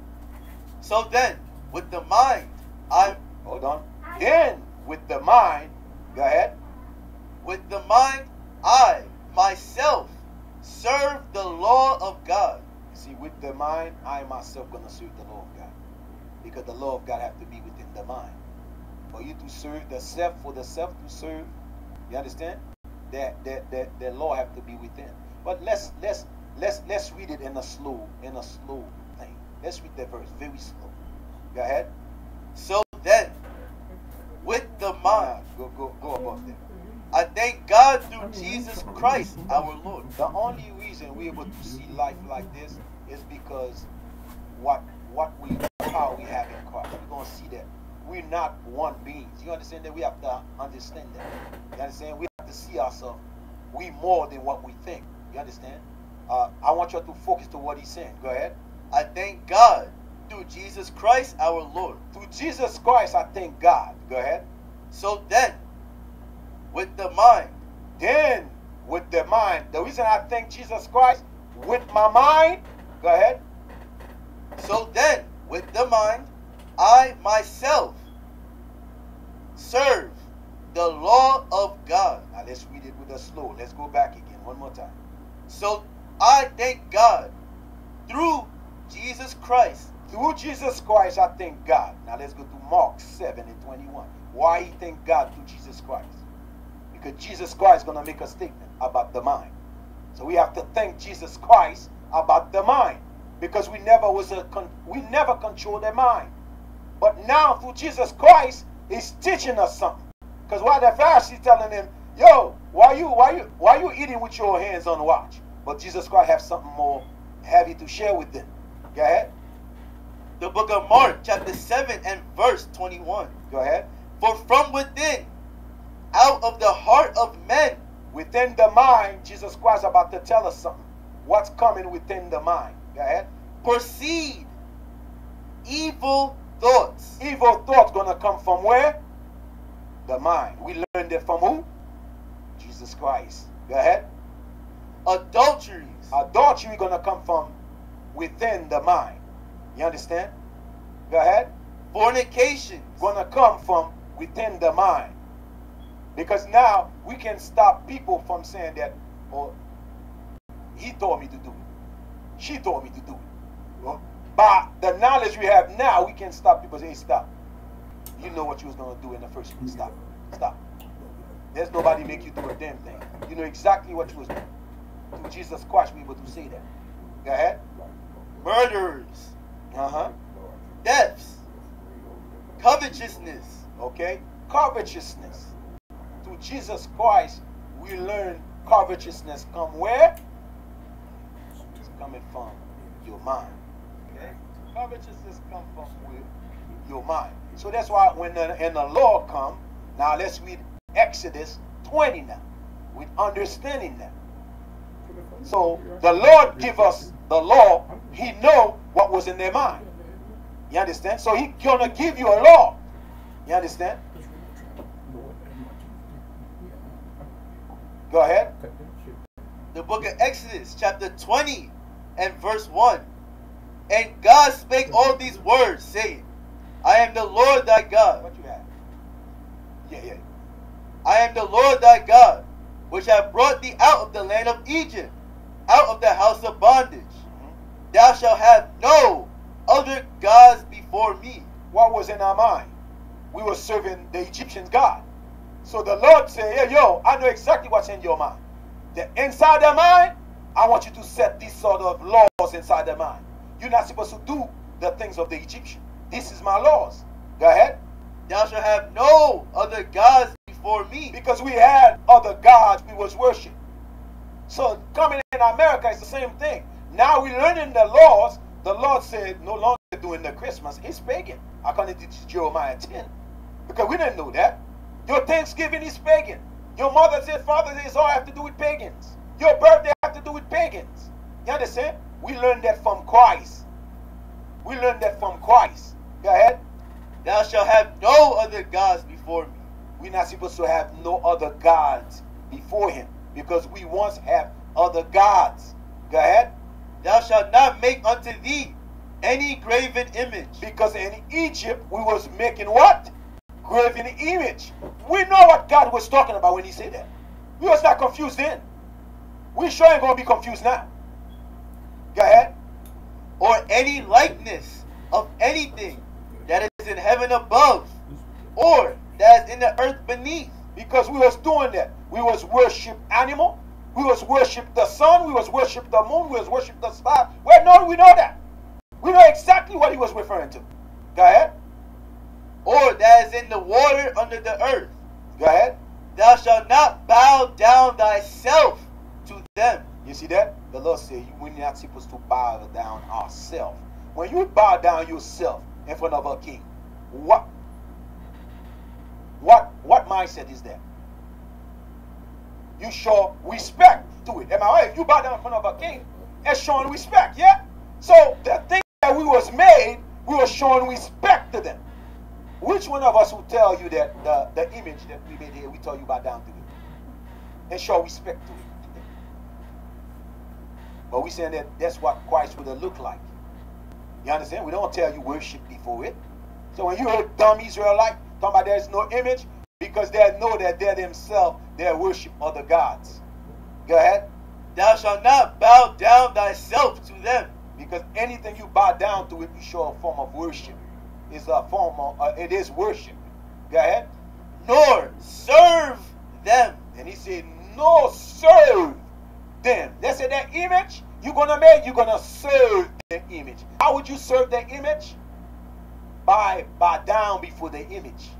So then, with the mind, hold on. Then with the mind, go ahead. With the mind, I myself serve the law of God. You see, with the mind, I myself gonna serve the law of God, because the law of God have to be within the mind. For you to serve the self, for the self to serve, you understand? The law have to be within. But let's read it in a slow thing. Let's read that verse very slow. Go ahead. So then, with the mind, go above there. I thank God through Jesus Christ our Lord. The only reason we're able to see life like this is because how we have in Christ. We're gonna see that we're not one beings. You understand that? We have to understand that. You understand? We have to see ourselves. We more than what we think. You understand? I want you to focus to what he's saying. Go ahead. I thank God through Jesus Christ our Lord. Through Jesus Christ, I thank God. Go ahead. So then, with the mind. Then, with the mind. The reason I thank Jesus Christ with my mind. Go ahead. So then, with the mind, I myself serve the law of God. Now let's read it with a slow. Let's go back again one more time. So I thank God through Jesus Christ. Through Jesus Christ, I thank God. Now let's go to Mark 7:21. Why he thank God through Jesus Christ? Because Jesus Christ is going to make a statement about the mind. So we have to thank Jesus Christ about the mind, because we never control the mind. But now through Jesus Christ, he's teaching us something. Because while the Pharisees telling him, yo, why you eating with your hands on the watch? But Jesus Christ have something more heavy to share with them. Go ahead. The book of Mark, chapter 7 and verse 21. Go ahead. For from within, out of the heart of men, within the mind, Jesus Christ about to tell us something. What's coming within the mind? Go ahead. Proceed evil thoughts. Evil thoughts gonna come from where? The mind. We learned it from who? Jesus Christ. Go ahead. Adulteries. Adultery gonna come from within the mind. You understand? Go ahead. Fornications. Gonna come from within the mind. Because now we can stop people from saying that, oh, he told me to do it. She told me to do it. Well, by the knowledge we have now, we can stop people say, hey, stop. You know what you was going to do in the first place. Stop. Stop. There's nobody make you do a damn thing. You know exactly what you was doing. Through Jesus Christ, we able to say that. Go ahead. murderers, Uh-huh. thefts, covetousness. Okay? Covetousness. Through Jesus Christ, we learn covetousness come where? It's coming from your mind. Okay? Covetousness come from your mind. So that's why when the law come, now let's read Exodus 20 now, with understanding that. So the Lord give us the law. He know what was in their mind. You understand? So he gonna give you a law. You understand? Go ahead. The book of Exodus, chapter 20 and verse 1. And God spake all these words, saying, I am the Lord thy God. What you have? Yeah. I am the Lord thy God, which have brought thee out of the land of Egypt, out of the house of bondage. Thou shalt have no other gods before me. What was in our mind? We were serving the Egyptian God. So the Lord said, hey, yo, I know exactly what's in your mind. The inside the mind, I want you to set these sort of laws inside the mind. You're not supposed to do the things of the Egyptian. This is my laws. Go ahead. Thou shalt have no other gods before me. Because we had other gods we was worshiping. So coming in America is the same thing. Now we're learning the laws. The Lord said no longer doing the Christmas. It's pagan. According to Jeremiah 10. Because we didn't know that. Your Thanksgiving is pagan. Your Mother's Day, Father's Day all have to do with pagans. Your birthday have to do with pagans. You understand? We learned that from Christ. We learned that from Christ. Go ahead. Thou shalt have no other gods before me. We're not supposed to have no other gods before him. Because we once have other gods. Go ahead. Thou shalt not make unto thee any graven image. Because in Egypt, we was making what? Graven image. We know what God was talking about when he said that. We was not confused then. We sure ain't going to be confused now. Go ahead. Or any likeness of anything that is in heaven above, or that is in the earth beneath. Because we was doing that. We was worship animal. We was worship the sun. We was worship the moon. We was worship the star. We know that. We know exactly what he was referring to. Go ahead. Or that is in the water under the earth. Go ahead. Thou shalt not bow down thyself to them. You see that? The Lord said we're not supposed to bow down ourselves. When you bow down yourself in front of a king, what mindset is that? You show respect to it. Am I right? If you bow down in front of a king, it's showing respect, yeah? So the thing that we was made, we were showing respect to them. Which one of us will tell you that the image that we made here, we tell you bow down to it and show respect to it? But we saying that that's what Christ would have looked like. You understand? We don't tell you worship before it. So when you heard dumb Israelite talking about there's no image, because they know that they themselves, they worship other gods. Go ahead. Thou shalt not bow down thyself to them. Because anything you bow down to it, you show a form of worship. It's a form of, it is worship. Go ahead. Nor serve them. And he said, no, serve them. They said that image you're going to make, you're going to serve the image. How would you serve the image? By bow down before the image.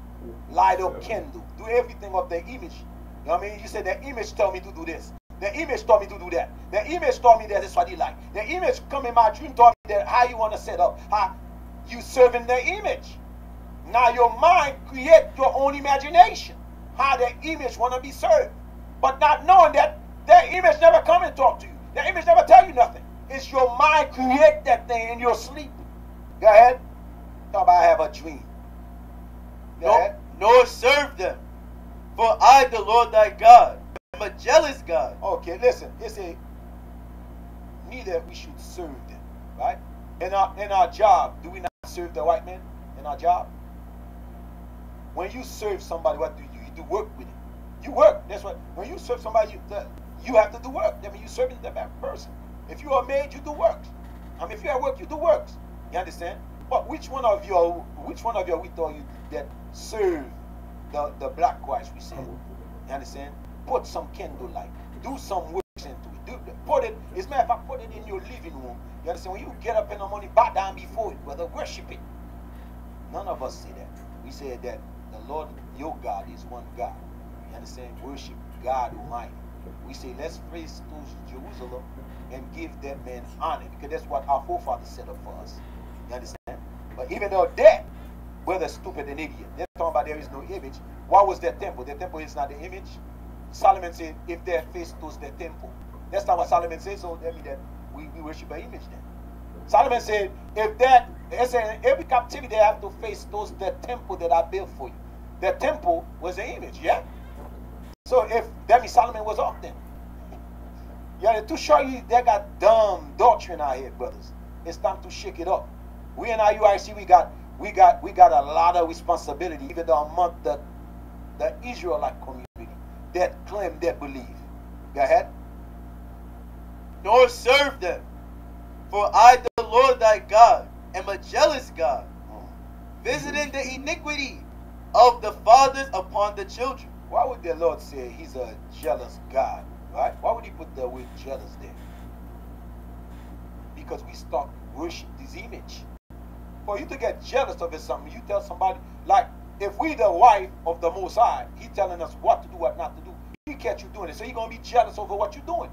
Light up candle. Do everything of the image. You know what I mean? You said the image told me to do this. The image told me to do that. The image told me that that's what he like. The image come in my dream told me that how you want to set up. How you serving the image. Now your mind create your own imagination. How the image want to be served. But not knowing that the image never come and talk to you. The image never tell you nothing. It's your mind create that thing in your sleep. Go ahead. Talk about I have a dream. Nor serve them. For I, the Lord thy God, am a jealous God. Okay, listen. He said, neither we should serve them. Right? In our job, do we not serve the white man in our job? When you serve somebody, what do you do? You do work with it. You work. That's what. When you serve somebody, you have to do work. That means you're serving the person. If you are made, you do work. I mean, if you are work, you do works. You understand? But which one of you we told you that serve the black Christ? We said. You understand? Put some candlelight. Do some works into it. Put put it, as a matter of fact, put it in your living room. You understand? When you get up in the morning, bow down before it, brother, worship it. None of us say that. We say that the Lord, your God, is one God. You understand? Worship God Almighty. We say, let's praise to Jerusalem and give that man honor, because that's what our forefathers set up for us. You understand? But even though that, whether stupid and idiot, they're talking about there is no image. What was their temple? Their temple is not the image. Solomon said, if their face was their temple. That's not what Solomon says, so that means that we worship an image then. Solomon said, if that, every captivity they have to face those the temple that I built for you. The temple was an image, yeah? So if that means Solomon was off then. Yeah, to show you they got dumb doctrine out here, brothers. It's time to shake it up. We in IUIC, we got a lot of responsibility, even though among the Israelite community that claim they believe. Go ahead. Nor serve them. For I, the Lord thy God, am a jealous God, visiting the iniquity of the fathers upon the children. Why would the Lord say he's a jealous God? Right? Why would he put the word jealous there? Because we start worship this image. For you to get jealous of it, something, you tell somebody, like, if we the wife of the Most High, he telling us what to do, what not to do. He catch you doing it, so you're going to be jealous over what you're doing.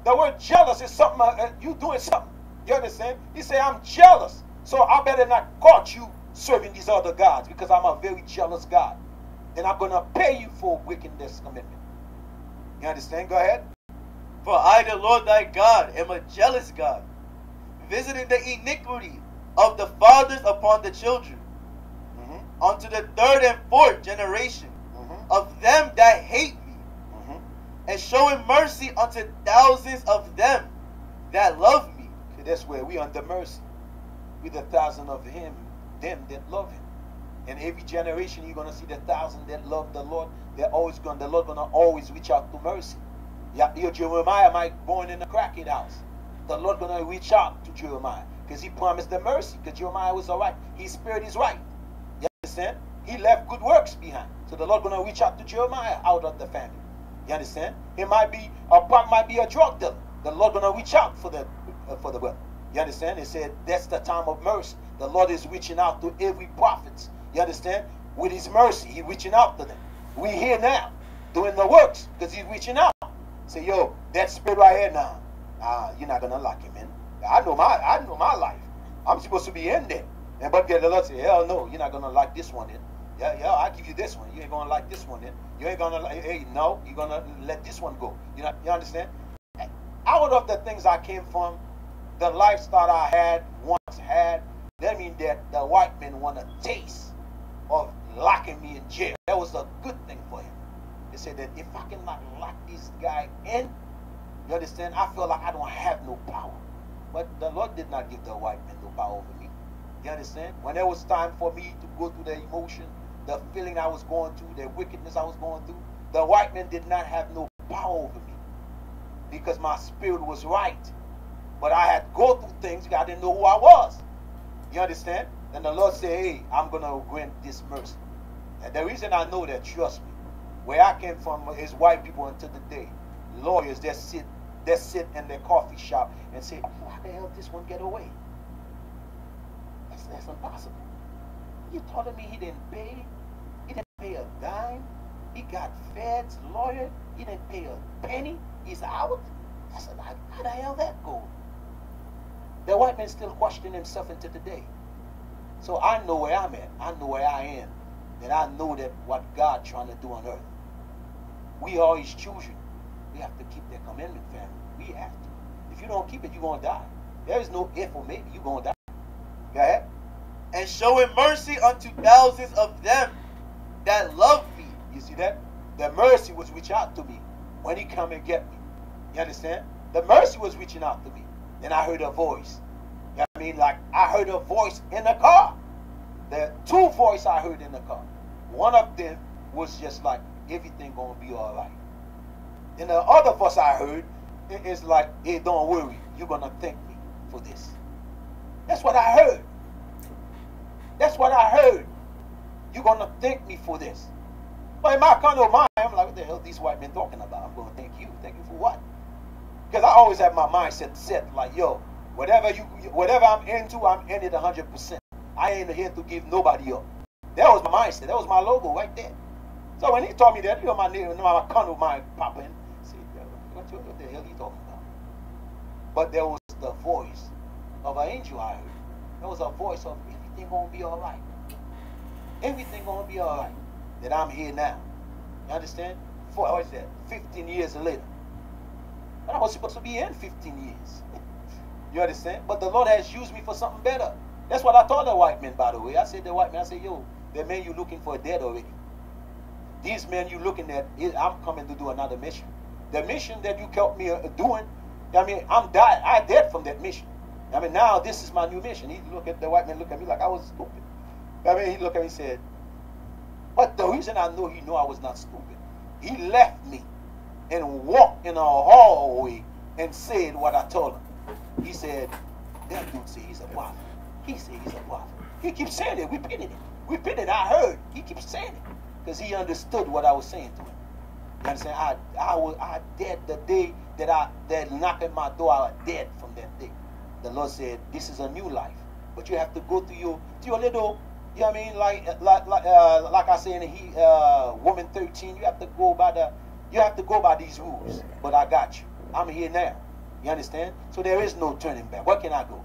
The word jealous is something, you doing something. You understand? He say, I'm jealous, so I better not catch you serving these other gods, because I'm a very jealous God. And I'm going to pay you for wickedness commitment. You understand? Go ahead. For I, the Lord thy God, am a jealous God, visiting the iniquity of the fathers upon the children, unto the third and fourth generation of them that hate me, and showing mercy unto thousands of them that love me. See, that's where we under mercy. We the thousand of them that love him. And every generation you're gonna see the thousand that love the Lord. The Lord gonna always reach out to mercy. Yeah, your Jeremiah might born in a crackhead house. The Lord gonna reach out to Jeremiah, because he promised the mercy, because Jeremiah was all right. His spirit is right. You understand? He left good works behind. So the Lord gonna reach out to Jeremiah out of the family. You understand? It might be a drug dealer. The Lord gonna reach out for the brother. You understand? It said that's the time of mercy. The Lord is reaching out to every prophet. You understand? With his mercy, he's reaching out to them. We here now doing the works because he's reaching out. Say, yo, that spirit right here now. You're not gonna like him, man. I know my life. I'm supposed to be in there. And but the Lord say, hell no, you're not gonna like this one then. Yeah, I give you this one. You ain't gonna like this one then. You ain't gonna like, hey, no, you're gonna let this one go. You understand? Out of the things I came from, the lifestyle I once had, that means that the white men want a taste of locking me in jail. That was a good thing for him. They said that if I can not lock this guy in, you understand, I feel like I don't have no power. But the Lord did not give the white man no power over me. You understand? When it was time for me to go through the emotion, the feeling I was going through, the wickedness I was going through, the white man did not have no power over me, because my spirit was right. But I had to go through things because I didn't know who I was. You understand? And the Lord said, hey, I'm going to grant this mercy. And the reason I know that, trust me, where I came from is white people until the day. Lawyers that sit in their coffee shop and say, how the hell did this one get away? That's impossible. You telling me he didn't pay? He didn't pay a dime? He got feds, lawyer? He didn't pay a penny? He's out? I said, how the hell that go? The white man still questioning himself into today. So I know where I'm at. I know where I am. And I know that what God trying to do on earth. We are his children. We have to keep that commandment, family. We have to. If you don't keep it, you're going to die. There is no if or maybe. You're going to die. Go ahead. And showing mercy unto thousands of them that love me. You see that? The mercy was reaching out to me when he come and get me. You understand? The mercy was reaching out to me. Then I heard a voice. You know what I mean? Like, I heard a voice in the car. There are two voices I heard in the car. One of them was just like, everything gonna be all right. And the other voice I heard is like, hey, don't worry, you're gonna thank me for this. That's what I heard. That's what I heard. You're gonna thank me for this. But in my kind of mind, I'm like, what the hell are these white men talking about? I'm gonna thank you. Thank you for what? Because I always have my mindset set like, yo, whatever I'm into, I'm in it 100%. I ain't here to give nobody up. That was my mindset. That was my logo right there. So when he told me that, you know, my name, my condo, my papa, I said, what the hell are you talking about? But there was the voice of an angel I heard. There was a voice of everything gonna be all right. Everything gonna be all right. That I'm here now. You understand? What is that? 15 years later. And I was supposed to be in 15 years. You understand? But the Lord has used me for something better. That's what I told the white man, by the way. I said the white man, I said, yo, the man you looking for dead already. These men you looking at, I'm coming to do another mission. The mission that you kept me doing, I mean, I dead from that mission. I mean, now this is my new mission. The white man looked at me like I was stupid. I mean, he looked at me and said, but the reason I know he knew I was not stupid, he left me and walked in a hallway and said what I told him. He said, that dude said he's a prophet. He said he's a prophet. He keeps saying it. We pitted it. We pitted it. I heard. He keeps saying it. Because he understood what I was saying to him. You understand? I dead the day that knocked at my door. I was dead from that day. The Lord said, this is a new life. But you have to go to your little, you know what I mean? Like I say in Woman 13, you have to go by these rules. But I got you. I'm here now. You understand? So there is no turning back. Where can I go?